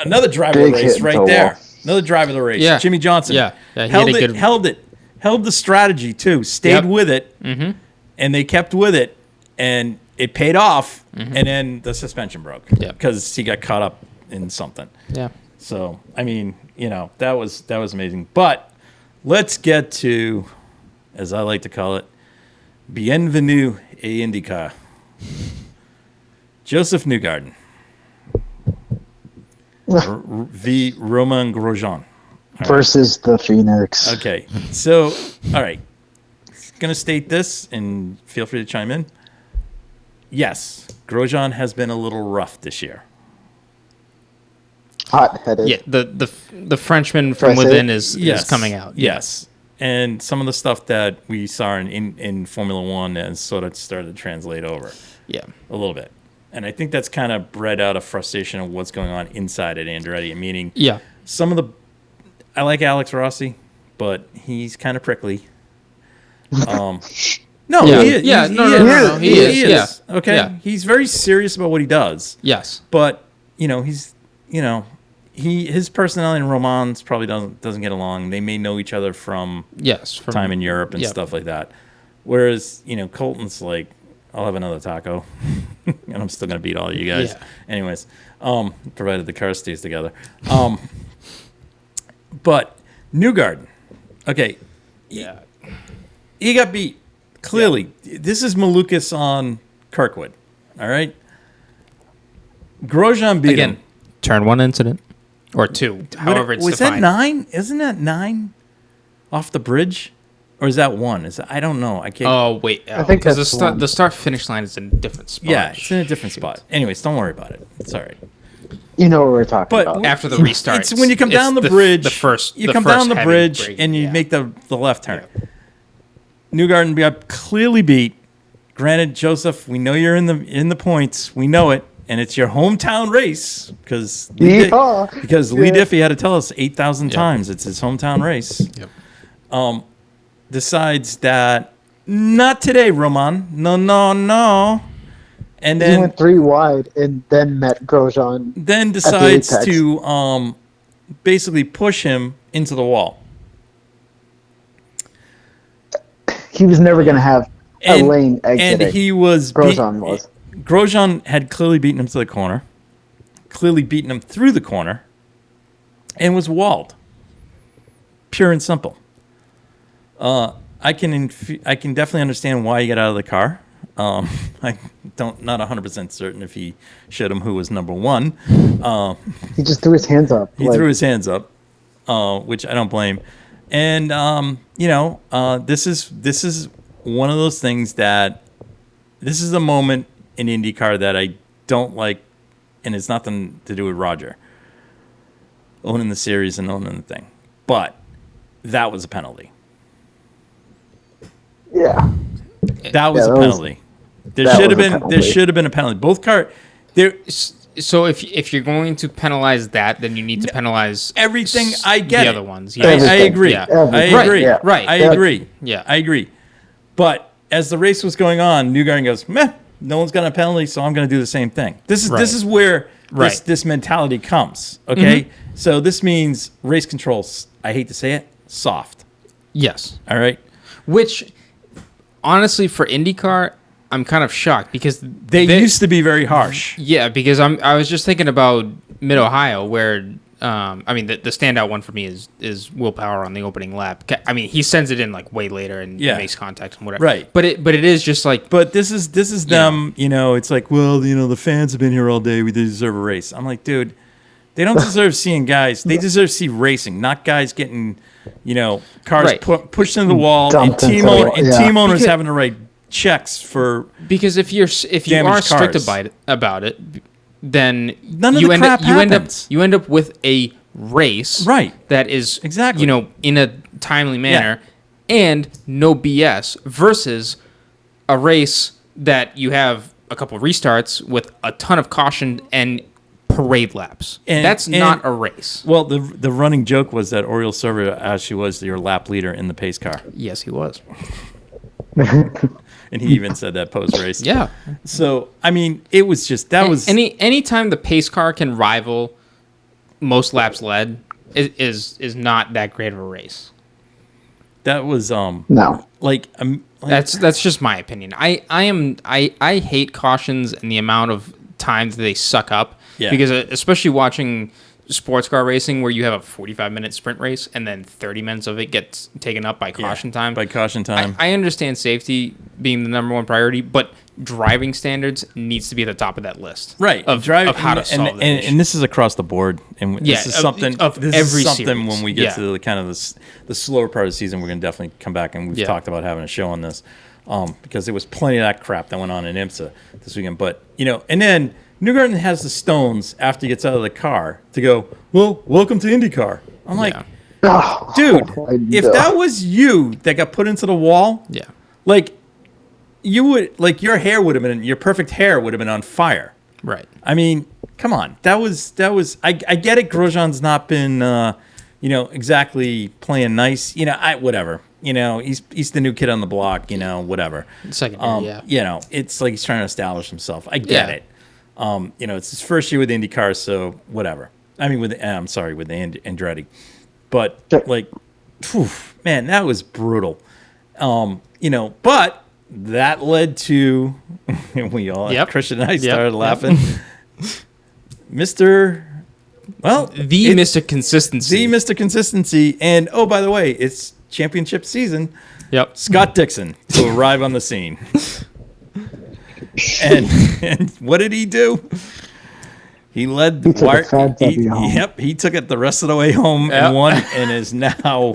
another driver of the race right there. Another driver of the race. Yeah. Jimmy Johnson. Yeah. He held the strategy too. Stayed with it, and they kept with it, and it paid off. And then the suspension broke because he got caught up in something. Yeah. So I mean, that was amazing. But let's get to, as I like to call it, Bienvenue à Indycar. Joseph Newgarden v. Romain Grosjean. Versus the Phoenix. Okay, so, all right. Going to state this, and feel free to chime in. Yes, Grosjean has been a little rough this year. Hot-headed. Yeah, the Frenchman from within is coming out. Yes. And some of the stuff that we saw in Formula One has sort of started to translate over. Yeah. A little bit. And I think that's kind of bred out of frustration of what's going on inside at Andretti. Meaning, some of the... I like Alex Rossi, but he's kind of prickly. No, he is. Yeah, no, he is. Yeah. Okay? Yeah. He's very serious about what he does. Yes. But, his personality and Roman's probably doesn't get along. They may know each other from time in Europe and stuff like that. Whereas, Colton's like, I'll have another taco, and I'm still gonna beat all of you guys. Yeah. Anyways, provided the car stays together. But Newgarden, okay, he got beat clearly. Yeah. This is Malukas on Kirkwood. All right, Grosjean beat him. Turn 1 incident. Or 2, however it's defined. Was that 9? Isn't that 9 off the bridge? Or is that 1? I don't know. I can't. Oh, wait. I think because that's the start-finish line is in a different spot. Yeah, it's in a different spot. Anyways, don't worry about it. It's all right. You know what we're talking about. After the restart. It's when you come down the bridge. You come down the bridge break, and you make the left turn. Yeah. Newgarden got clearly beat. Granted, Joseph, we know you're in the points. We know it. And it's your hometown race because Lee Diffie had to tell us 8,000 times it's his hometown race. Yep. Decides that not today, Roman. No. And then he went 3 wide and then met Grosjean. Then decides to basically push him into the wall. He was never going to have a lane exiting. And he was Grosjean was. Grosjean had clearly beaten him to the corner, clearly beaten him through the corner, and was walled. Pure and simple. I I can definitely understand why he got out of the car. I not 100% certain if he showed him who was number one. He just threw his hands up. He threw his hands up, which I don't blame. And this is one of those things that this is a moment in IndyCar that I don't like, and it's nothing to do with Roger owning the series and owning the thing, but that was a penalty. Yeah. That was a penalty. There should have been a penalty. Both there. So if you're going to penalize that, then you need to penalize everything. I get the it. other ones. I agree. Yeah. I agree. Right. I agree. Yeah. I agree. But as the race was going on, Newgarden goes, meh, no one's got a penalty, so I'm going to do the same thing. This is where this mentality comes. Okay, so this means race controls. I hate to say it, soft. Yes. All right. Which, honestly, for IndyCar, I'm kind of shocked because they used to be very harsh. Yeah, because I was just thinking about Mid Ohio, where the standout one for me is Will Power on the opening lap. I mean, he sends it in like way later and makes contact and whatever. Right. But it is just like. But this is them. It's like, well, the fans have been here all day. We deserve a race. I'm like, dude, they don't deserve seeing guys. They deserve to see racing, not guys getting, cars pushed into the wall and team owners having to write checks for, because if you are strict about it, then none of the crap happens. You end up with a race that is exactly in a timely manner and no BS versus a race that you have a couple of restarts with a ton of caution and parade laps. And that's not a race. Well, the running joke was that Oriol Silva actually was your lap leader in the pace car. Yes, he was. And he even said that post-race. Yeah. So, I mean, it was just, was... Anytime the pace car can rival most laps led is not that great of a race. That was, No. That's just my opinion. I hate cautions and the amount of times they suck up. Yeah. Because especially watching sports car racing where you have a 45-minute sprint race and then 30 minutes of it gets taken up by caution time. By caution time. I understand safety being the number one priority, but driving standards needs to be at the top of that list. Right. Of how to solve that issue. And this is across the board. And this is something series. When we get to the kind of the slower part of the season, we're going to definitely come back, and we've talked about having a show on this because there was plenty of that crap that went on in IMSA this weekend. But, and then Newgarden has the stones after he gets out of the car to go, well, welcome to IndyCar. I'm like, dude, if that was you that got put into the wall, you would, your hair would have been, your perfect hair would have been on fire. Right. I mean, come on. That was, I get it. Grosjean's not been, exactly playing nice. Whatever. He's the new kid on the block, whatever. Second year, it's like he's trying to establish himself. I get it. It's his first year with IndyCar, so whatever. I mean, with the Andretti, but man, that was brutal. But that led to Christian and I started laughing. Mr. Consistency, and oh, by the way, it's championship season. Yep, Scott Dixon to arrive on the scene. And what did he do? He led the wire. He took it the rest of the way home and won, and is now.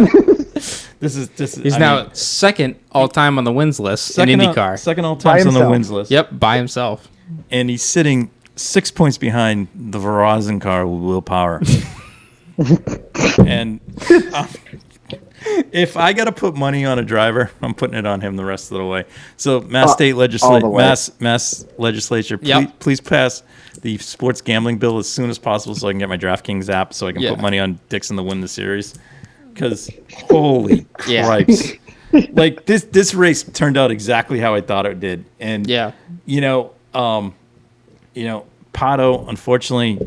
He's now second all time on the wins list in IndyCar. Second all time on the wins list. Yep, by himself. And he's sitting 6 points behind the Verizon car with Will Power. And if I got to put money on a driver, I'm putting it on him the rest of the way. So, Mass Legislature, please pass the sports gambling bill as soon as possible so I can get my DraftKings app so I can put money on Dixon to win the series. Because, holy cripes. This race turned out exactly how I thought it did. And, Pato, unfortunately,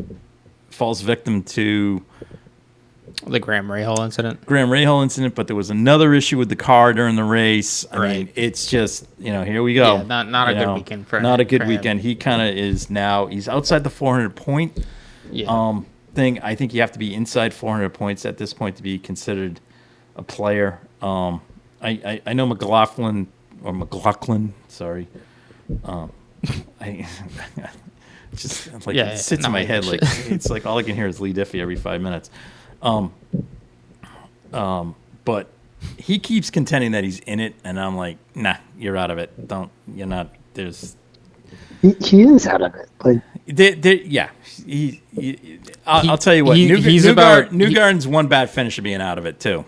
falls victim to the Graham Rahal incident. But there was another issue with the car during the race. I mean, it's just, here we go. Yeah, not a good weekend for him. Not a good weekend. He kind of is now, he's outside the 400 point thing. I think you have to be inside 400 points at this point to be considered a player. I know McLaughlin, sorry. I just like it sits in my head like it's like all I can hear is Lee Diffie every 5 minutes. But he keeps contending that he's in it, and I'm like, nah, you're out of it. You're not. There's. He is out of it. Like, yeah. I'll tell you what. Newgarden's one bad finish of being out of it too.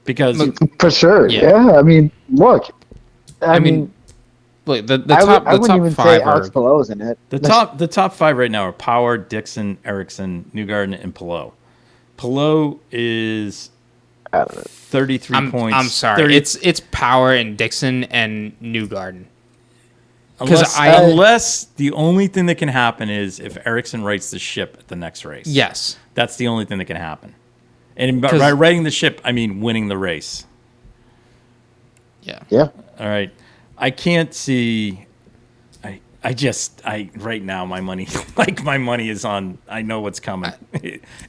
Because for sure, yeah. I mean, look. I mean, look, the top. I wouldn't even say Alex are, Palou is in it. The top 5 right now are Power, Dixon, Ericsson, Newgarden, and Palou. Palou is 33 points. I'm sorry. It's Power and Dixon and Newgarden. Unless the only thing that can happen is if Ericsson rights the ship at the next race. Yes. That's the only thing that can happen. And by righting the ship, I mean winning the race. Yeah. Yeah. All right. I can't see. I right now my money is on. I know what's coming.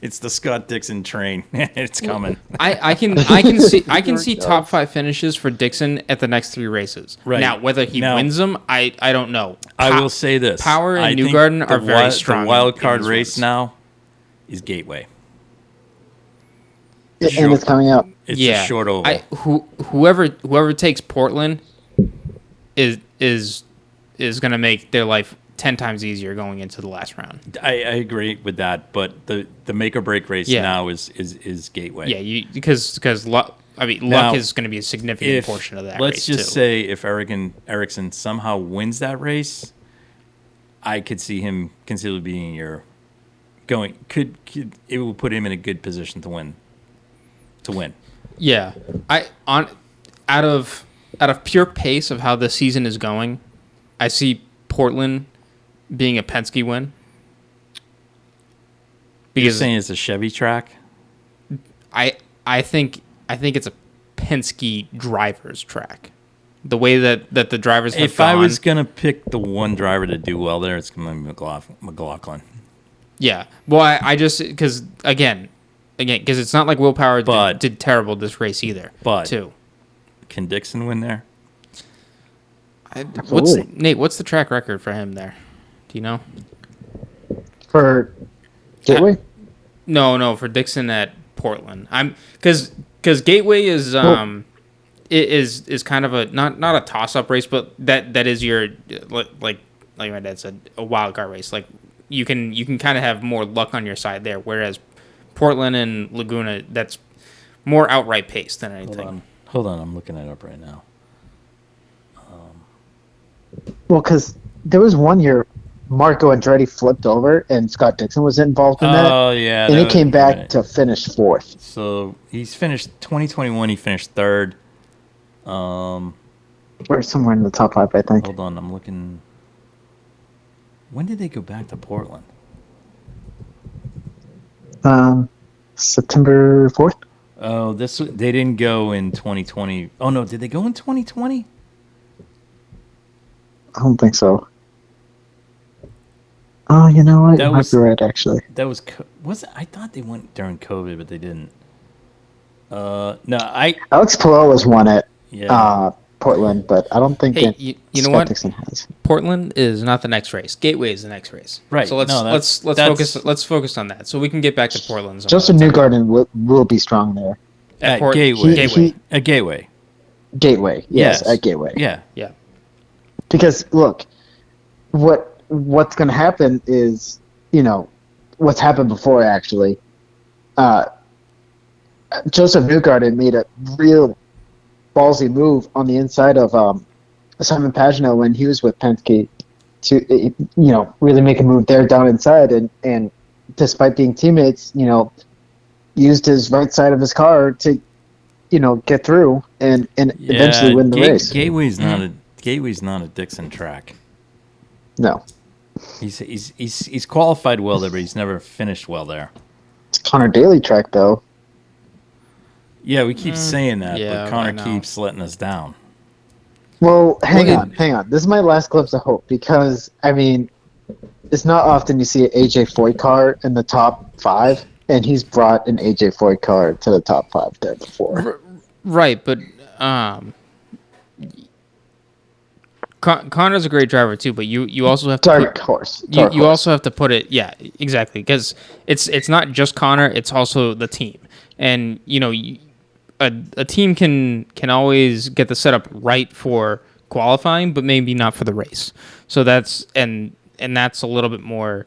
It's the Scott Dixon train. It's coming. I can see top 5 finishes for Dixon at the next 3 races. Right. Now whether he wins them, I don't know. I will say this: Power and Newgarden are very strong. The wild card race now is Gateway. And it's coming up. It's a short oval. Whoever takes Portland is going to make their life 10 times easier going into the last round. I agree with that, but the make or break race now is Gateway. Yeah, because luck. I mean, luck is going to be a significant portion of that. Let's just say if Ericsson somehow wins that race, I could see him considerably being it will put him in a good position to win. Yeah, out of pure pace of how the season is going, I see Portland being a Penske win. Because you're saying it's a Chevy track? I think it's a Penske driver's track. The way that the drivers have If I was going to pick the one driver to do well there, it's going to be McLaughlin. Yeah. Well, I just because again, because it's not like Will Power did terrible this race either. But too. Can Dixon win there? What's the track record for him there? Do you know? For Gateway? No, for Dixon at Portland. Because Gateway is is kind of a not a toss up race, but that is your like my dad said, a wild card race. Like you can kind of have more luck on your side there, whereas Portland and Laguna, that's more outright pace than anything. Hold on, I'm looking it up right now. Well, because there was one year Marco Andretti flipped over and Scott Dixon was involved in that. Oh, yeah. And he came back to finish 4th. So he's finished 2021, he finished 3rd. We're somewhere in the top 5, I think. Hold on, I'm looking. When did they go back to Portland? September 4th. Oh, they didn't go in 2020. Oh no, did they go in 2020? I don't think so. Oh, you know what? You might be right, actually. That was it? I thought they went during COVID, but they didn't. Alex Palou has won it. Yeah. Portland, but I don't think you know what? Dixon has. Portland is not the next race. Gateway is the next race. Right. So let's focus on that. So we can get back to Portland. Joseph Newgarden will be strong there. At Gateway. At Gateway. Gateway. Yes, at Gateway. Yeah. Yeah. Because look, what's going to happen is, what's happened before actually. Joseph Newgarden made a real ballsy move on the inside of Simon Pagenaud when he was with Penske to really make a move there down inside, and despite being teammates, used his right side of his car to get through and eventually win the race. Gateway's not a Dixon track. No. He's qualified well there, but he's never finished well there. It's Connor Daly track though. Yeah, we keep saying that, but Connor keeps letting us down. Well, hang on. This is my last glimpse of hope because, it's not often you see an AJ Foyt car in the top 5, and he's brought an AJ Foyt car to the top 5 there before. Right, but Connor's a great driver too, but you also have to Dark horse. Dark you horse. also have to put it, yeah, exactly, because it's not just Connor, it's also the team, and a team can always get the setup right for qualifying, but maybe not for the race. So that's a little bit more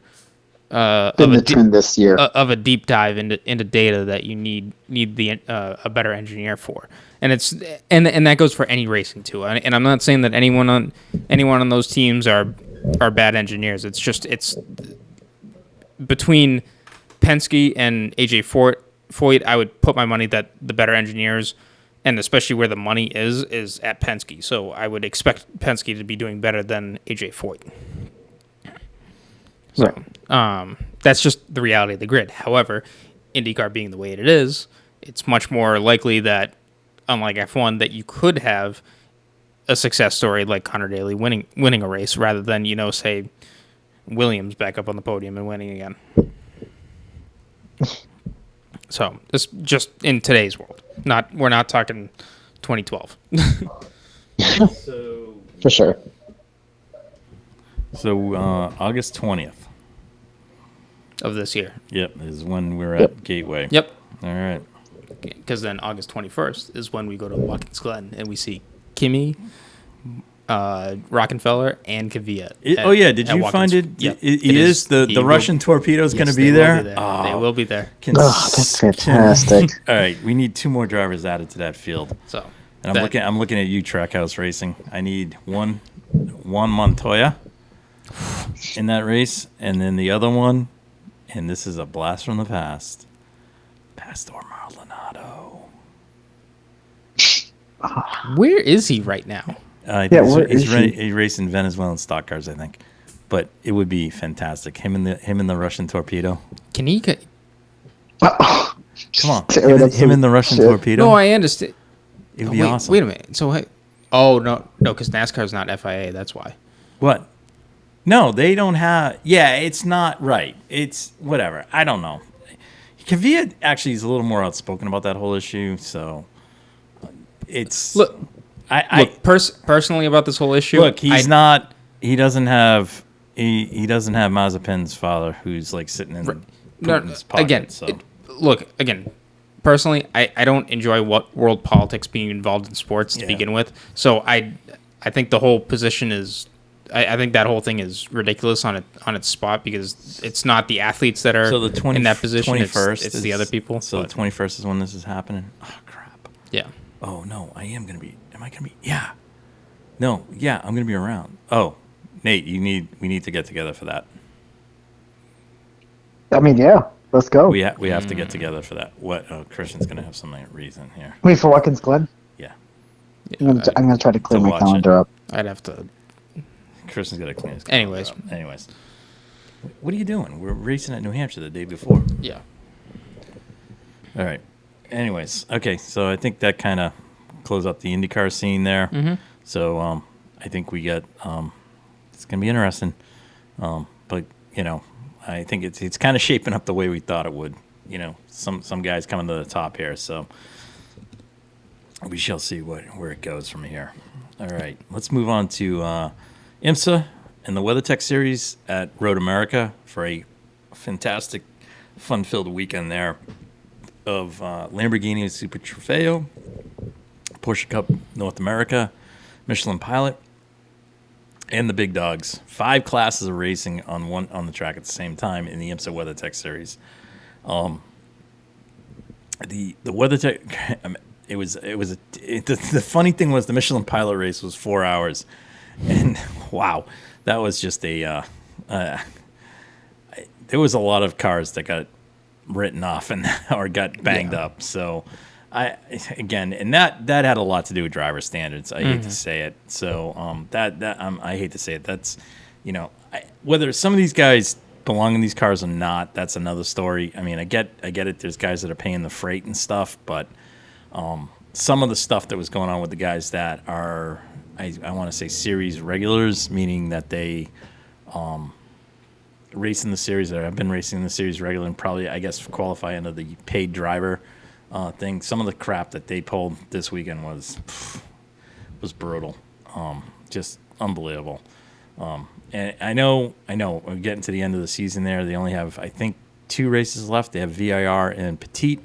Been the trend this year. of a deep dive into data that you need the a better engineer for, and that goes for any racing too. And I'm not saying that anyone on those teams are bad engineers. It's between Penske and AJ Foyt. I would put my money that the better engineers, and especially where the money is at Penske. So I would expect Penske to be doing better than AJ Foyt. So, that's just the reality of the grid. However, IndyCar being the way it is, it's much more likely that, unlike F1, that you could have a success story like Connor Daly winning a race rather than, say, Williams back up on the podium and winning again. So, it's just in today's world. We're not talking 2012. For sure. So August 20th. Of this year. Yep, is when we're at Gateway. Yep. All right. Because then August 21st is when we go to Watkins Glen and we see Kimi, Rockefeller, and Kvyat. Did you find it? Yep. It is the Russian torpedo is going to be there. They will be there. That's fantastic. All right, we need 2 more drivers added to that field. So, and I'm looking at you, Trackhouse Racing. I need one Montoya in that race, and then the other one. And this is a blast from the past. Pastor Maldonado. Where is he right now? He's racing Venezuelan stock cars, I think. But it would be fantastic. Him and the Russian torpedo. Can he? Come on, him and the Russian torpedo. No, I understand. It would be awesome. Wait a minute. So, no, because NASCAR's not FIA. That's why. What? No, they don't have. Yeah, it's not right. It's whatever. I don't know. Kvyat actually is a little more outspoken about that whole issue. So it's personally about this whole issue. Look, he's not. He doesn't have. He doesn't have Mazepin's father, who's like sitting in Putin's pocket. Again. Personally, I don't enjoy world politics being involved in sports to begin with. So I think the whole position is. I think that whole thing is ridiculous on its spot because it's not the athletes that are in that position. It's the other people. So the 21st is when this is happening. Oh crap! Yeah. Oh no, I am gonna be. Am I gonna be? Yeah. No. Yeah, I'm gonna be around. Oh, Nate, we need to get together for that. I mean, yeah. Let's go. We have to get together for that. What? Oh, Christian's gonna have some reason here. Wait for Watkins Glen. Yeah. I'm gonna try to clear my calendar up. I'd have to. Christian's got to clean his calendar Anyways. up. Anyways. What are you doing? We're racing at New Hampshire the day before. Yeah. All right. Anyways. Okay, so I think that kind of closed up the IndyCar scene there. Mm-hmm. So I think we got it's going to be interesting. But, I think it's kind of shaping up the way we thought it would. Some guys coming to the top here. So we shall see where it goes from here. All right. Let's move on to IMSA and the WeatherTech Series at Road America for a fantastic, fun-filled weekend there of Lamborghini Super Trofeo, Porsche Cup North America, Michelin Pilot, and the big dogs. 5 classes of racing on the track at the same time in the IMSA WeatherTech Series. The WeatherTech, the funny thing was the Michelin Pilot race was 4 hours. And wow, that was just there was a lot of cars that got written off or got banged up. So that had a lot to do with driver standards. I hate to say it. So I hate to say it. That's whether some of these guys belong in these cars or not, that's another story. I mean, I get it. There's guys that are paying the freight and stuff, but some of the stuff that was going on with the guys that are I want to say series regulars, meaning that they race in the series or have been racing in the series regular and probably, I guess, qualify under the paid driver thing. Some of the crap that they pulled this weekend was brutal, just unbelievable. And I know, we're getting to the end of the season there. They only have, I think, 2 races left. They have VIR and Petite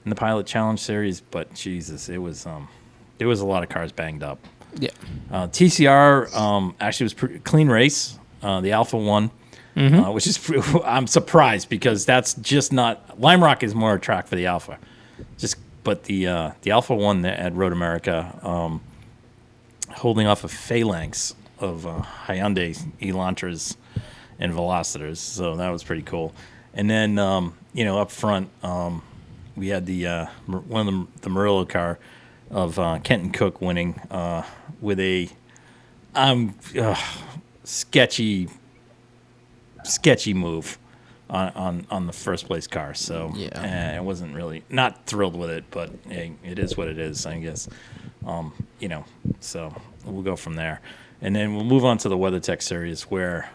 in the Pilot Challenge Series, but Jesus, it was a lot of cars banged up. Yeah. TCR actually was pretty clean race. The Alpha won, which is I'm surprised because that's just not Lime Rock is more a track for the Alpha, but the Alpha won at Road America, holding off a phalanx of Hyundai Elantras and Velocitors, so that was pretty cool. And then up front, we had the one of the Murillo car of Kenton Cook winning with a sketchy move on the first place car. So I wasn't really not thrilled with it, but hey, it is what it is, I guess. So we'll go from there, and then we'll move on to the WeatherTech Series, where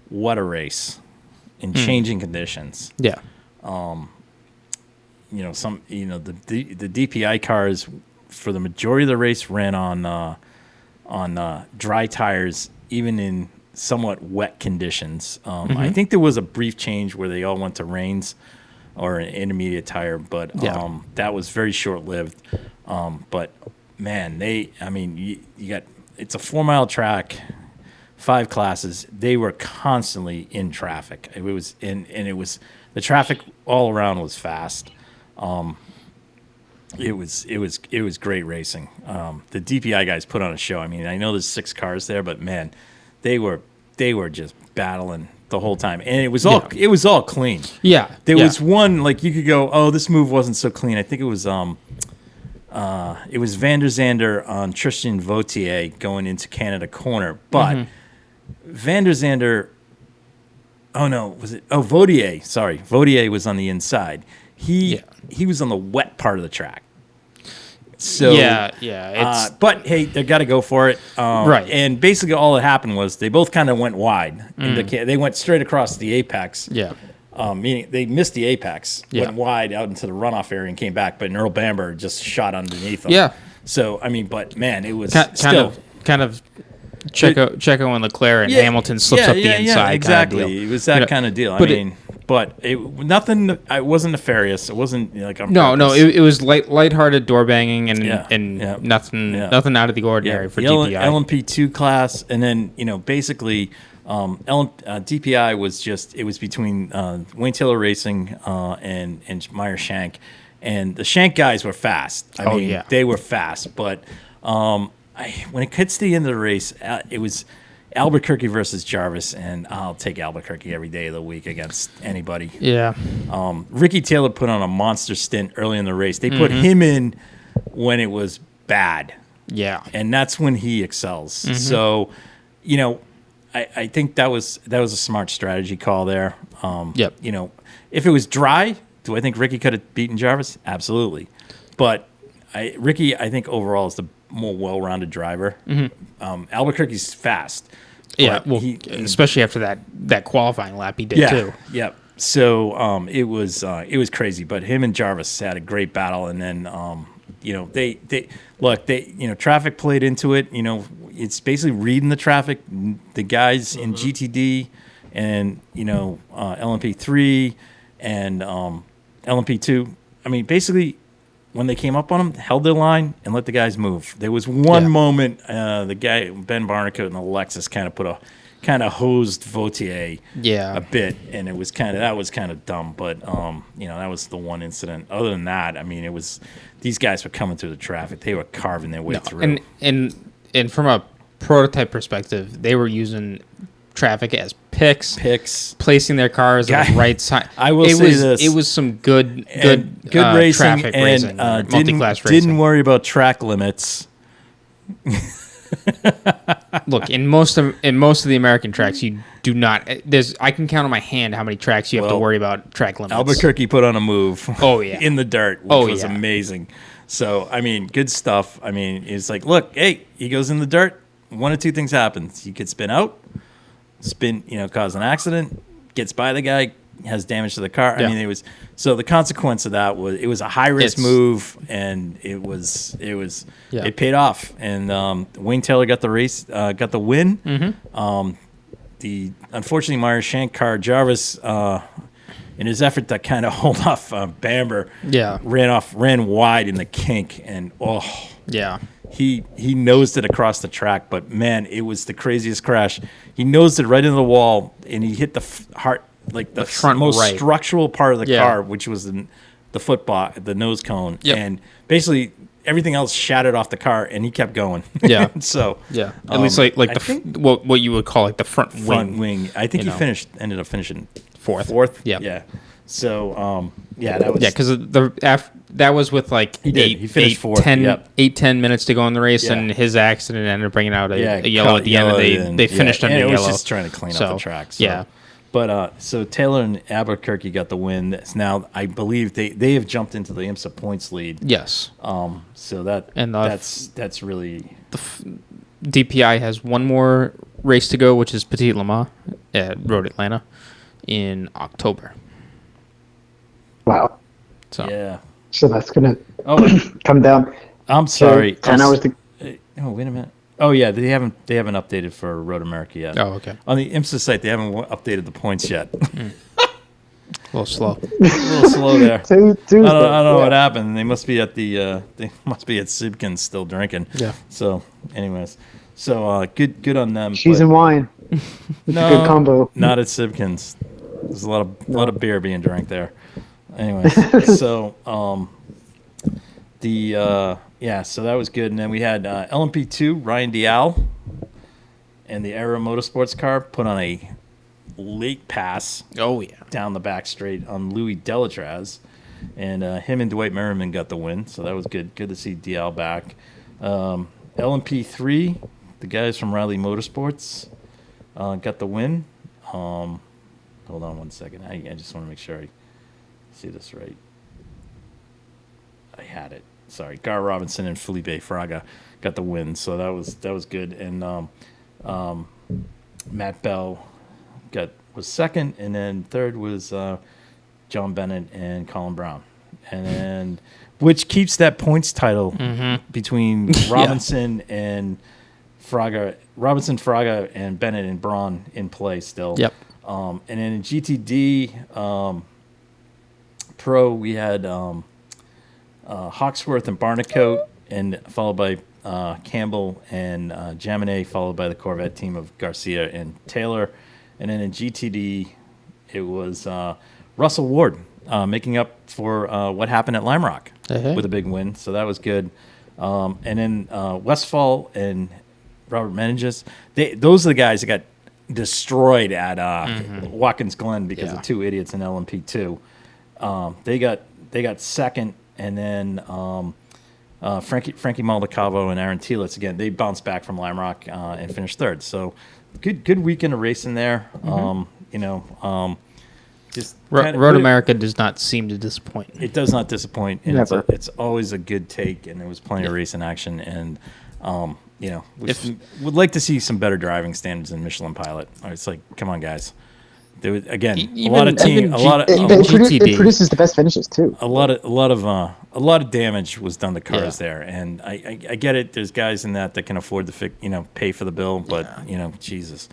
what a race in changing conditions. Yeah. The DPI cars for the majority of the race ran on dry tires, even in somewhat wet conditions. I think there was a brief change where they all went to rains or an intermediate tire, but that was very short lived. But man, you got, it's a 4-mile track, 5 classes. They were constantly in traffic. It was the traffic all around was fast. It was great racing. The DPI guys put on a show. I mean, I know there's 6 cars there, but man, they were just battling the whole time, and it was all clean. Yeah, there was one, like, you could go, oh, this move wasn't so clean. I think it was Van der Zande on Tristan Vautier going into Canada corner, but Van der Zande. Oh no, was it? Oh, Vautier. Sorry, Vautier was on the inside. He was on the wet part of the track. So it's but hey, they got to go for it, right? And basically, all that happened was they both kind of went wide. They went straight across the apex. Yeah. Meaning they missed the apex, went wide out into the runoff area and came back, but Earl Bamber just shot underneath them. Yeah. So I mean, but man, it was kind of Checo and Leclerc and Hamilton slips up the inside. Yeah, exactly. Kind of deal. It was that kind of deal. But it wasn't nefarious. It wasn't like it was lighthearted door banging and nothing out of the ordinary for DPI. LMP2 class, and then basically DPI was between Wayne Taylor Racing and Meyer Shank, and the Shank guys were fast. I mean, they were fast, but when it gets to the end of the race, it was Albuquerque versus Jarvis, and I'll take Albuquerque every day of the week against anybody. Yeah. Ricky Taylor put on a monster stint early in the race. They put him in when it was bad. Yeah. And that's when he excels. So, I think that was a smart strategy call there. Yep. If it was dry, do I think Ricky could have beaten Jarvis? Absolutely. But Ricky, I think overall is the more well-rounded driver. Albuquerque's fast. Yeah, well, especially after that qualifying lap he did too. Yeah. So it was crazy, but him and Jarvis had a great battle, and then traffic played into it. It's basically reading the traffic. The guys in GTD and LMP3 and LMP2. I mean, basically, when they came up on them, held their line and let the guys move. There was one moment, the guy Ben Barnicoat in the Lexus kind of hosed Vautier a bit, and that was kind of dumb. But that was the one incident. Other than that, I mean, it was these guys were coming through the traffic. They were carving their way through. And from a prototype perspective, they were using traffic as picks, placing their cars on the right side. I will say this: it was some good racing traffic and racing, multi-class racing. Didn't worry about track limits. Look, in most of the American tracks, you do not. I can count on my hand how many tracks you have to worry about track limits. Albuquerque put on a move. Oh yeah, in the dirt, which was amazing. So I mean, good stuff. I mean, it's like, look, hey, he goes in the dirt. One of two things happens: he could spin out, cause an accident, gets by the guy, has damage to the car. Yeah. I mean, it was so the consequence of that was it was a high risk move, and it paid off. And Wayne Taylor got the race, got the win. Unfortunately Meyer Shank car Jarvis, in his effort to kind of hold off Bamber, ran wide in the kink, and he nosed it across the track. But man, it was the craziest crash. He nosed it right into the wall, and he hit the the front most structural part of the car, which was the foot box, the nose cone, and basically everything else shattered off the car, and he kept going. Yeah. So at least what you would call like the front wing. I think ended up finishing fourth. Yeah. So that was because that was with like he finished fourth. 10 minutes to go in the race, and his accident ended up bringing out a yellow at the end, and they finished under yellow. It was just trying to clean up the track. So. But so Taylor and Albuquerque got the win. Now I believe they have jumped into the IMSA points lead. Yes. So that's really DPI has one more race to go, which is Petit Le Mans at Road Atlanta in October. Wow. So that's gonna come down. I'm sorry. 10 hours to. Oh, wait a minute. Oh yeah, they haven't updated for Road America yet. Oh, okay. On the IMSA site, they haven't updated the points yet. A little slow. A little slow there. Tuesday. I don't know what happened. They must be at Sibkin's still drinking. Yeah. So, anyways, good on them. Cheese and wine. It's a good combo. Not at Sibkin's. There's a lot of beer being drank there. Anyways, so so that was good. And then we had LMP2, Ryan Dial, and the Aero Motorsports car put on a late pass. Down the back straight on Louis Delatraz, and him and Dwight Merriman got the win. So that was good. Good to see Dial back. LMP3, the guys from Riley Motorsports, got the win. Hold on one second. I just want to make sure I see this right. I had it. Sorry, Gar Robinson and Felipe Fraga got the win, so that was good. And Matt Bell was second, and then third was John Bennett and Colin Brown, and then which keeps that points title between Robinson and Fraga, and Bennett and Braun in play still. Yep. And then in GTD Pro, we had Hawksworth and Barnicoat, and followed by Campbell and Jaminet, followed by the Corvette team of Garcia and Taylor. And then in GTD, it was Russell Ward making up for what happened at Lime Rock with a big win. So that was good. And then Westfall and Robert Menenges, those are the guys that got destroyed at Watkins Glen because of two idiots in LMP2. They got second, and then Frankie Maldacavo and Aaron Telitz, again, they bounced back from Lime Rock and finished third. So good weekend of racing there. Just Road America does not seem to disappoint. It does not disappoint. And it's always a good take, and there was plenty of racing action. And would like to see some better driving standards in Michelin Pilot. It's like, come on, guys. There was, again, a lot of it produces the best finishes too. A lot of damage was done to cars there, and I get it. There's guys in that can afford to pay for the bill, but Jesus,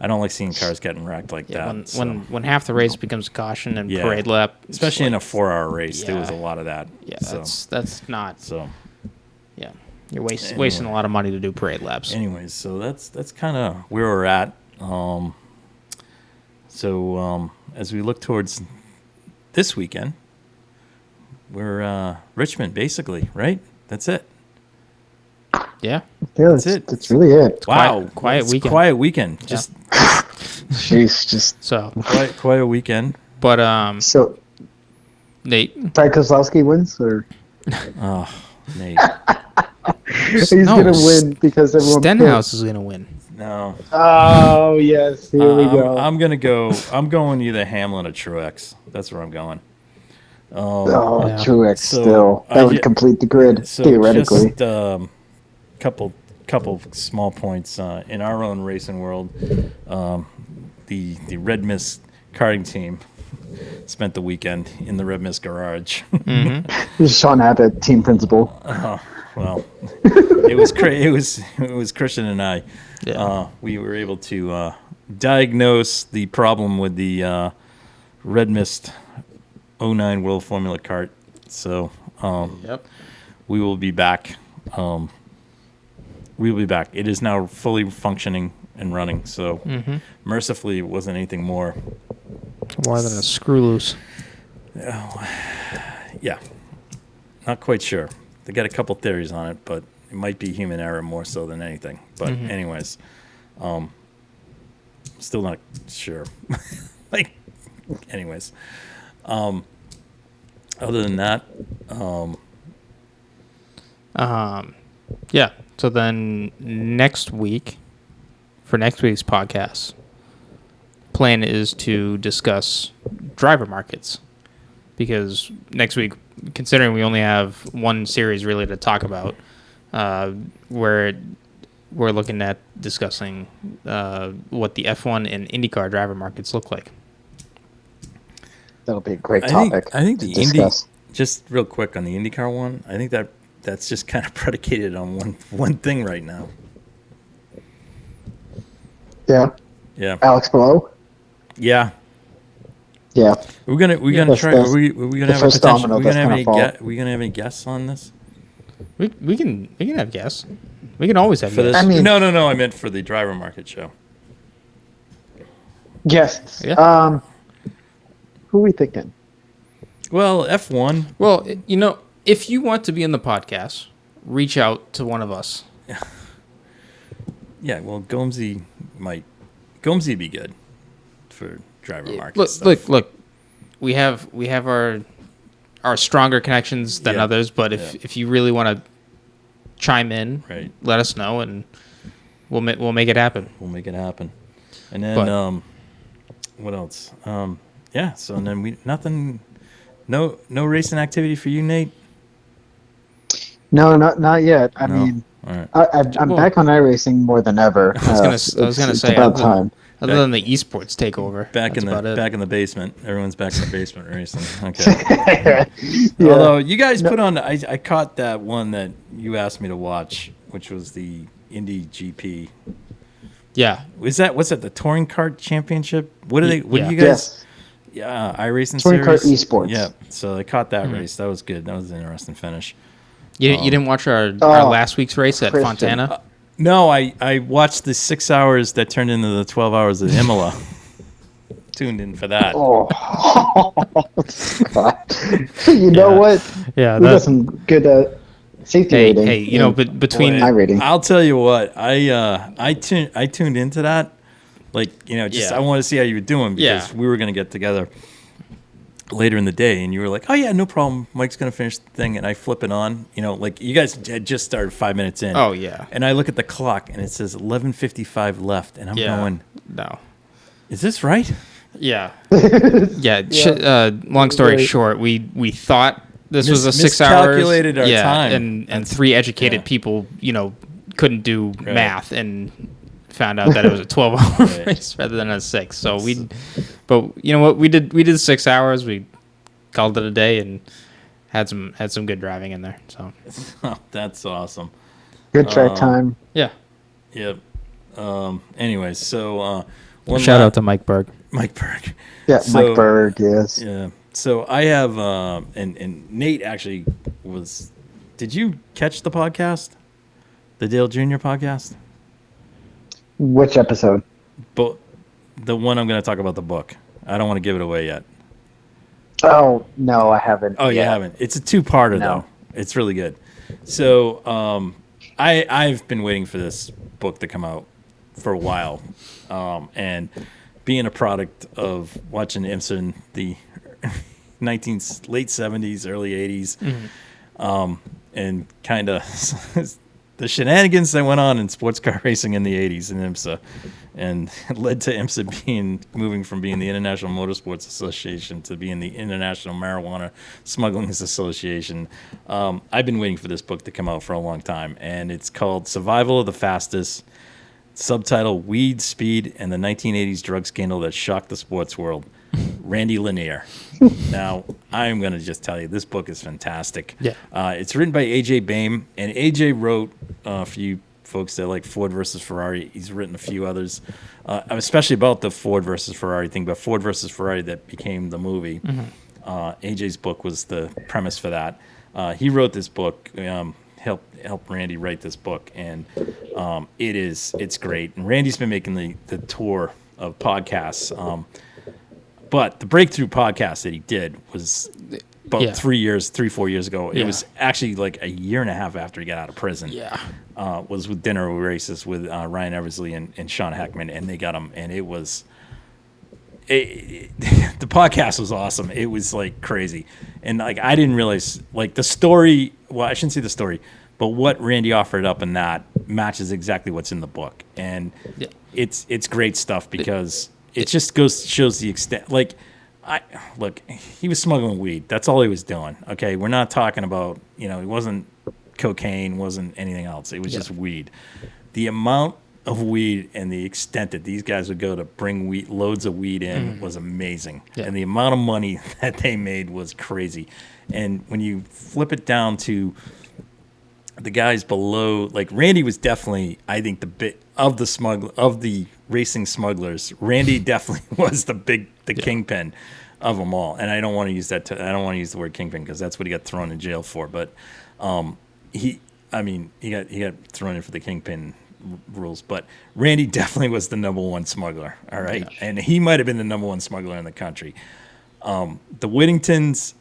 I don't like seeing cars getting wrecked like that. When half the race becomes caution and parade lap, especially in a 4-hour race, there was a lot of that. Yeah, that's not so. Yeah, you're wasting a lot of money to do parade laps. Anyways, so that's kind of where we're at. So as we look towards this weekend, we're Richmond, basically, right? That's it. Yeah, that's it. That's really it. Wow, quiet weekend. Quiet weekend. Just, so quiet weekend. But so Nate, Brad Kozlowski wins, or Nate, he's gonna win because everyone. Stenhouse is gonna win. No. Oh yes, here we go. I'm going either Hamlin or Truex. That's where I'm going. Truex still. That would complete the grid theoretically. Just couple small points in our own racing world. The Red Mist karting team spent the weekend in the Red Mist garage. This is Sean Abbott, team principal. Well, it was Christian and I. Yeah. We were able to diagnose the problem with the Red Mist 09 World Formula Kart. So Yep. we will be back. We will be back. It is now fully functioning and running. So mercifully, it wasn't anything more. More than a screw loose. Yeah, not quite sure. They got a couple theories on it, but it might be human error more so than anything. But anyways, still not sure. Anyways, other than that, yeah. So then next week, for next week's podcast, plan is to discuss driver markets, because next week, considering we only have one series really to talk about, we're looking at discussing what the F1 and IndyCar driver markets look like. That'll be a great topic. I think to the discuss. just real quick on the IndyCar one, I think that's just kind of predicated on one thing right now. Yeah. Yeah. Alex Below. Yeah. Yeah. We're gonna try. Are we gonna have a first potential? domino We that's gonna have gonna any? fall. We gonna have any guests on this? We can have guests. We can always have For this? guests. I mean- no. I meant for the driver market show. Guests. Yeah. Who are we thinking? Well, F1. Well, if you want to be in the podcast, reach out to one of us. Yeah. Well, Gomesy would be good for driver market Look, stuff. look. We have our stronger connections than Yeah. others, but if you really want to chime in, Right. let us know and we'll make it happen. We'll make it happen. And then what else? Yeah. So and then no racing activity for you, Nate. No, not yet. I mean, All right. I'm back on iRacing more than ever. I was gonna it's say, about time. Other than the esports takeover, Back that's about it. in the basement. Everyone's back in the basement racing. Okay. Yeah. Although you guys put on, I caught that one that you asked me to watch, which was the Indy GP. Yeah, What's that? The Touring Kart Championship? What do Yeah. you guys? Yes. Yeah, iRacing Touring Kart series. Esports. Yeah. So I caught that race. That was good. That was an interesting finish. you didn't watch our Oh, last week's race at Christian. Fontana? No, I watched the 6 hours that turned into the 12 hours at Imola. Tuned in for that. Oh, God. You know what? Yeah, We got some good safety rating. hey, but between iRating. I'll tell you what, I tuned into that, Yeah. I want to see how you were doing because Yeah. we were gonna get together later in the day, and you were like, "Oh yeah, no problem. Mike's gonna finish the thing," and I flip it on. You guys had just started 5 minutes in. Oh, yeah. And I look at the clock, and it says 11:55 left, and I'm going, no. "Is this right?" Yeah. Long story Right. short, we thought this was a 6 hours. miscalculated our time. And three educated people, couldn't do Right. math and found out that it was a 12-hour Right. race rather than a 6. So but you know what? We did 6 hours. We called it a day and had some good driving in there. So Oh, that's awesome. Good track time. yeah. Yep. Anyways, so one Shout out to Mike Berg. Mike Berg. Yeah, So- Mike Berg, yes. Yeah. So I have, and Nate actually was. Did you catch the podcast, the Dale Jr. podcast? Which episode? But the one I'm going to talk about the book. I don't want to give it away yet. Oh, no, I haven't. Oh, you yet. haven't. It's a two-parter No. though. It's really good. So I've been waiting for this book to come out for a while, and being a product of watching IMSA in the late 70s, early 80s, and kind of the shenanigans that went on in sports car racing in the 80s in IMSA, and led to IMSA moving from being the International Motorsports Association to being the International Marijuana Smuggling Association. I've been waiting for this book to come out for a long time, and it's called Survival of the Fastest, subtitle Weed, Speed, and the 1980s Drug Scandal That Shocked the Sports World. Randy Lanier. Now, I'm going to just tell you, this book is fantastic. Yeah. It's written by A.J. Baim, and A.J. wrote for you folks that like Ford versus Ferrari. He's written a few others, especially about the Ford versus Ferrari thing, but Ford versus Ferrari that became the movie. A.J.'s book was the premise for that. He wrote this book, helped Randy write this book, and it's great. And Randy's been making the tour of podcasts. But the breakthrough podcast that he did was about 3-4 years ago. It was actually like a year and a half after he got out of prison. Yeah. Was with Dinner Races with Ryan Eversley and Sean Heckman, and they got him, and it was the podcast was awesome. It was like crazy, and like I didn't realize like the story. Well, I shouldn't say the story, but what Randy offered up in that matches exactly what's in the book, and it's great stuff because. It just shows the extent. Like, he was smuggling weed. That's all he was doing. Okay, we're not talking about it wasn't cocaine, wasn't anything else. It was just weed. The amount of weed and the extent that these guys would go to bring loads of weed in was amazing, and the amount of money that they made was crazy. And when you flip it down to the guys below, like Randy was definitely, I think, the bit of the racing smugglers. Randy definitely was the kingpin of them all. And I don't want to use I don't want to use the word kingpin because that's what he got thrown in jail for. But he got thrown in for the kingpin rules. But Randy definitely was the number one smuggler. All right, and he might have been the number one smuggler in the country. The Whittingtons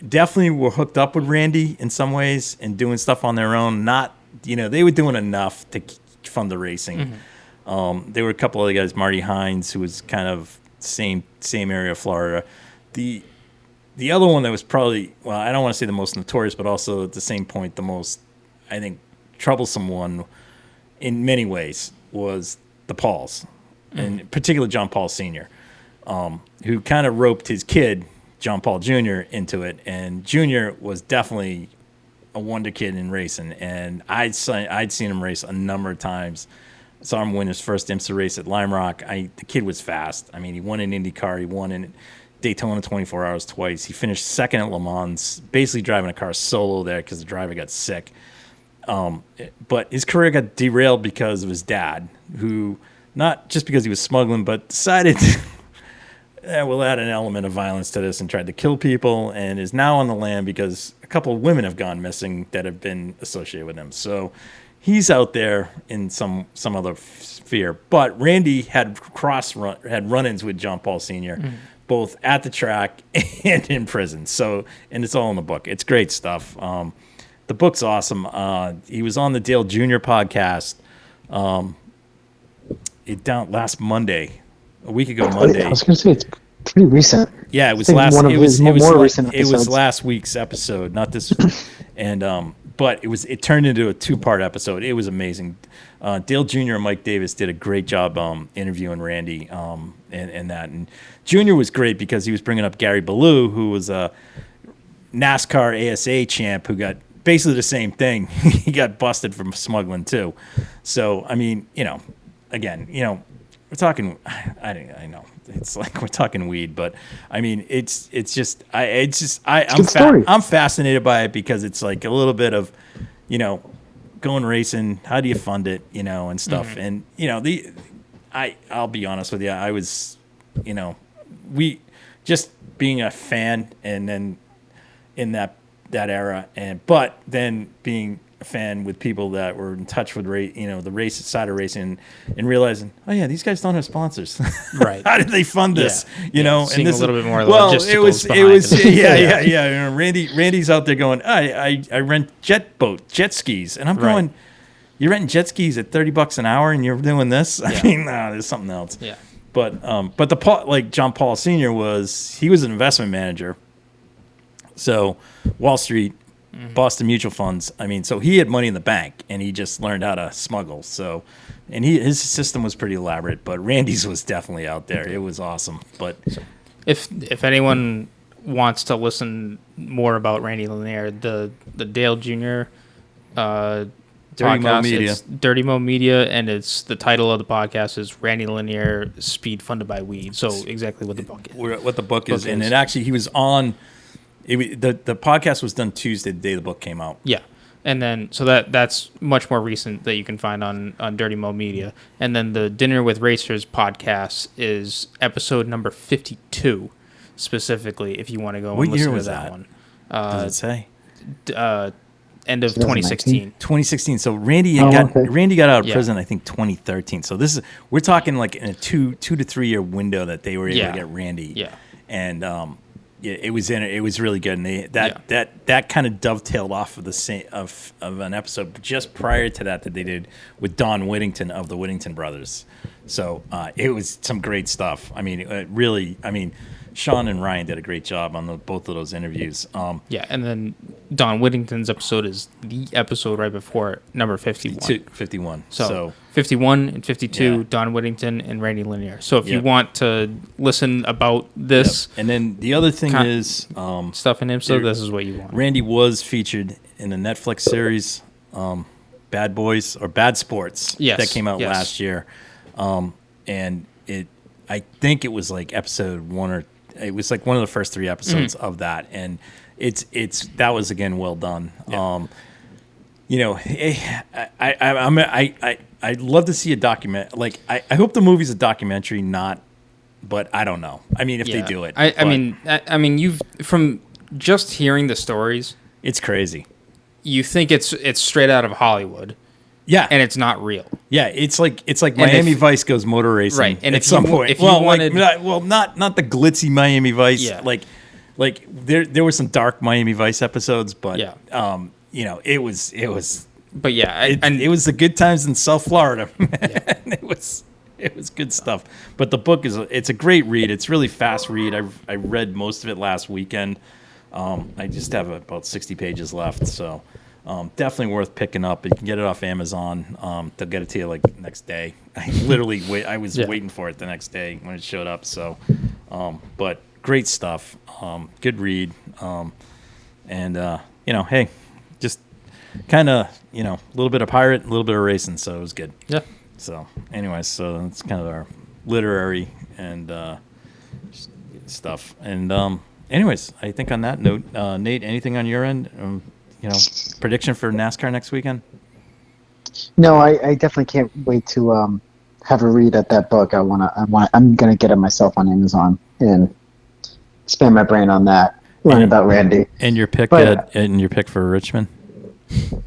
definitely were hooked up with Randy in some ways and doing stuff on their own. Not, they were doing enough to fund the racing. There were a couple other guys, Marty Hines, who was kind of same area of Florida. The other one that was probably, well, I don't want to say the most notorious, but also at the same point the most, I think, troublesome one in many ways was the Pauls, and in particular John Paul Sr., who kind of roped his kid, John Paul Jr., into it. And Jr. was definitely a wonder kid in racing, and I'd seen him race a number of times. Saw him win his first IMSA race at Lime Rock. The kid was fast. I mean, he won in Indycar. He won in Daytona 24 Hours twice. He finished second at Le Mans, basically driving a car solo there because the driver got sick. But his career got derailed because of his dad, who, not just because he was smuggling, but decided we'll add an element of violence to this and tried to kill people, and is now on the lam because a couple of women have gone missing that have been associated with him. So he's out there in some other sphere. But Randy had run-ins with John Paul Sr., both at the track and in prison. So, and it's all in the book. It's great stuff. The book's awesome. He was on the Dale Jr. podcast last Monday. A week ago Monday. I was going to say it's pretty recent. Yeah, it was last week's episode, not this week. And but it turned into a 2-part episode. It was amazing. Dale Jr. and Mike Davis did a great job interviewing Randy and that. And Jr. was great because he was bringing up Gary Ballou, who was a NASCAR ASA champ who got basically the same thing. He got busted for smuggling too. So I mean, again, we're talking. I know it's like we're talking weed, but I mean, I'm fascinated by it because it's like a little bit of, going racing. How do you fund it, and stuff. And I'll be honest with you. I was, we just being a fan, and then in that era, but then being a fan with people that were in touch with the race side of racing, and realizing, oh yeah, these guys don't have sponsors. Right? How did they fund this? Seeing and this a little bit more. It was Randy's out there going, I rent jet skis, and I'm going, you're renting jet skis at $30 an hour, and you're doing this? I mean, no, there's something else. Yeah. But like John Paul Sr. he was an investment manager. So Wall Street, Boston Mutual Funds. I mean, so he had money in the bank, and he just learned how to smuggle. So, and his system was pretty elaborate, but Randy's was definitely out there. It was awesome. But if anyone wants to listen more about Randy Lanier, the Dale Jr. Dirty Mo podcast. Media. It's Dirty Mo Media, and it's the title of the podcast is Randy Lanier Speed Funded by Weed. So exactly what the book is. What the book is. And it actually, he was on, the podcast was done Tuesday, the day the book came out. Yeah. And then, so that's much more recent that you can find on Dirty Mo Media. And then the Dinner with Racers podcast is episode number 52, specifically, if you want to go and listen to that one. Does it say? End of 2016. 2016. So Randy got out of prison, I think 2013. So we're talking like in a two to 3 year window that they were able to get Randy. Yeah. And it was really good, and that kind of dovetailed off of the same of an episode just prior to that they did with Don Whittington of the Whittington Brothers. So it was some great stuff. I mean, Sean and Ryan did a great job on both of those interviews. And then Don Whittington's episode is the episode right before number 51. 51. So 51 and 52, Don Whittington and Randy Lanier. So if you want to listen about this. And then the other thing is... stuff in IMSA, this is what you want. Randy was featured in the Netflix series Bad Boys or Bad Sports that came out last year. And I think it was like episode 1 or... It was like one of the first 3 episodes of that, and that was again well done. Yeah. I'd love to see a document. Like I hope the movie's a documentary, but I don't know. I mean, if they do it, I mean, you've from just hearing the stories, it's crazy. You think it's straight out of Hollywood. Yeah, and it's not real. Yeah, it's like Miami Vice goes motor racing, right? And at some point, if you wanted, not the glitzy Miami Vice. Yeah. like there were some dark Miami Vice episodes, but it was. But it was the good times in South Florida. It was good stuff. But the book it's a great read. It's really fast read. I read most of it last weekend. I just have about 60 pages left, so. Definitely worth picking up. You can get it off Amazon. They'll get it to you like next day. I literally was waiting for it the next day when it showed up. So, but great stuff. Good read. Hey, just kind of a little bit of pirate, a little bit of racing. So it was good. Yeah. So, anyways, so that's kind of our literary and stuff. And anyways, I think on that note, Nate, anything on your end? Prediction for NASCAR next weekend? No, I definitely can't wait to have a read at that book. I'm gonna get it myself on Amazon and spend my brain on that. Learn about Randy. And your pick for Richmond?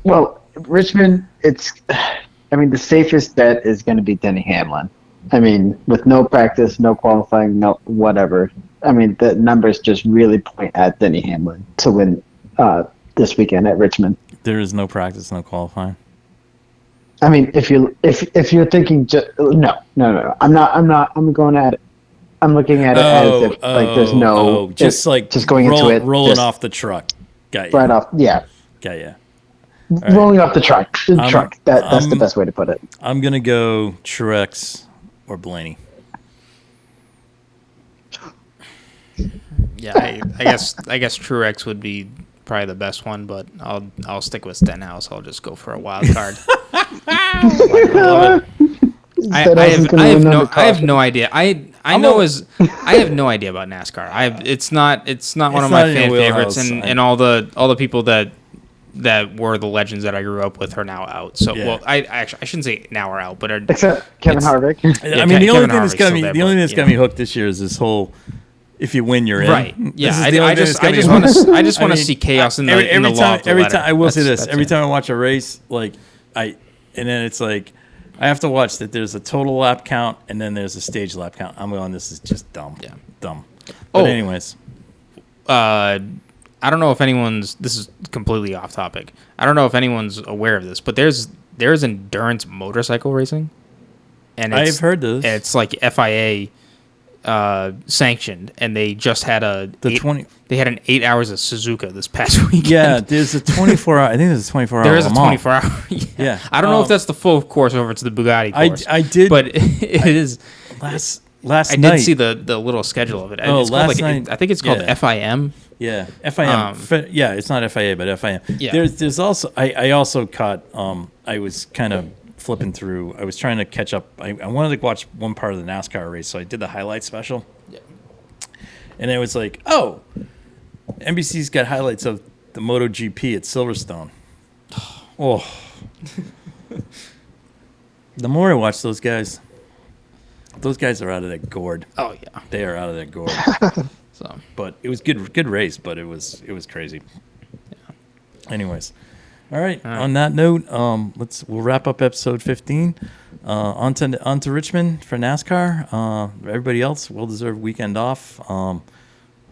Well, Richmond, the safest bet is going to be Denny Hamlin. I mean, with no practice, no qualifying, no whatever. I mean, the numbers just really point at Denny Hamlin to win this weekend at Richmond. There is no practice, no qualifying. I mean, if you're thinking, no. I'm not. I'm going at it. I'm looking at it as if there's no just going into it, rolling off the truck. Got you. Right off, yeah. Got you. Rolling off the truck. That's the best way to put it. I'm gonna go Truex or Blaney. Yeah, I guess Truex would be probably the best one, but I'll stick with Stenhouse. I'll just go for a wild card. I have no idea. I have no idea about NASCAR. It's not one of my fan favorites, and all the people that were the legends that I grew up with are now out. So I shouldn't say now are out, but except Kevin Harvick. I mean, the only thing that's got me hooked this year is this whole. If you win, you're in. Right. Yeah. I just want to see chaos in the law. Every time I will say this. Every time I watch a race, and then it's like I have to watch that. There's a total lap count, and then there's a stage lap count. I'm going. This is just dumb. Yeah. Dumb. But anyways, I don't know if anyone's. This is completely off topic. I don't know if anyone's aware of this, but there's endurance motorcycle racing, and I've heard this. It's like FIA. Sanctioned, and they just had they had an 8 hours of Suzuka this past weekend. Yeah, there's a 24 hour. I think there's a 24 hour. There is a 24 hour. Yeah. I don't know if that's the full course over to the Bugatti course. I did, but it is. Last night I did see the little schedule of it. It's last night. I think it's called FIM. Yeah, FIM. Yeah, it's not FIA, but FIM. Yeah. There's also I also caught. I was kind of flipping through. I was trying to catch up. I wanted to watch one part of the NASCAR race, so I did the highlight special. Yeah. And it was like, oh, NBC's got highlights of the MotoGP at Silverstone. Oh. The more I watch those guys are out of that gourd. Oh yeah, They are out of that gourd. so But it was good race, but it was crazy. Yeah. Anyways. All right. On that note, we'll wrap up episode 15. On to Richmond for NASCAR. Everybody else, well-deserved weekend off.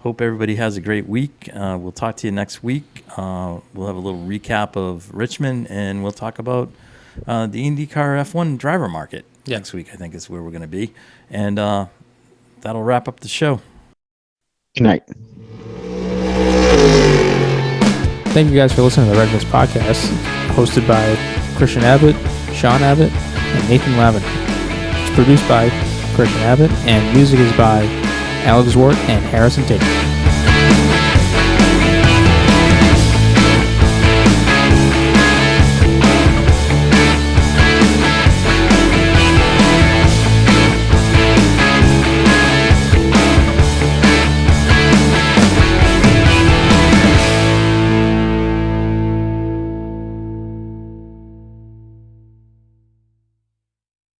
Hope everybody has a great week. We'll talk to you next week. We'll have a little recap of Richmond, and we'll talk about the IndyCar F1 driver market next week, I think is where we're going to be. And that'll wrap up the show. Good night. thank you guys for listening to the Red Mist Podcast, hosted by Christian Abbott, Sean Abbott, and Nathan Lavin. It's produced by Christian Abbott, and music is by Alex Wart and Harrison Tate.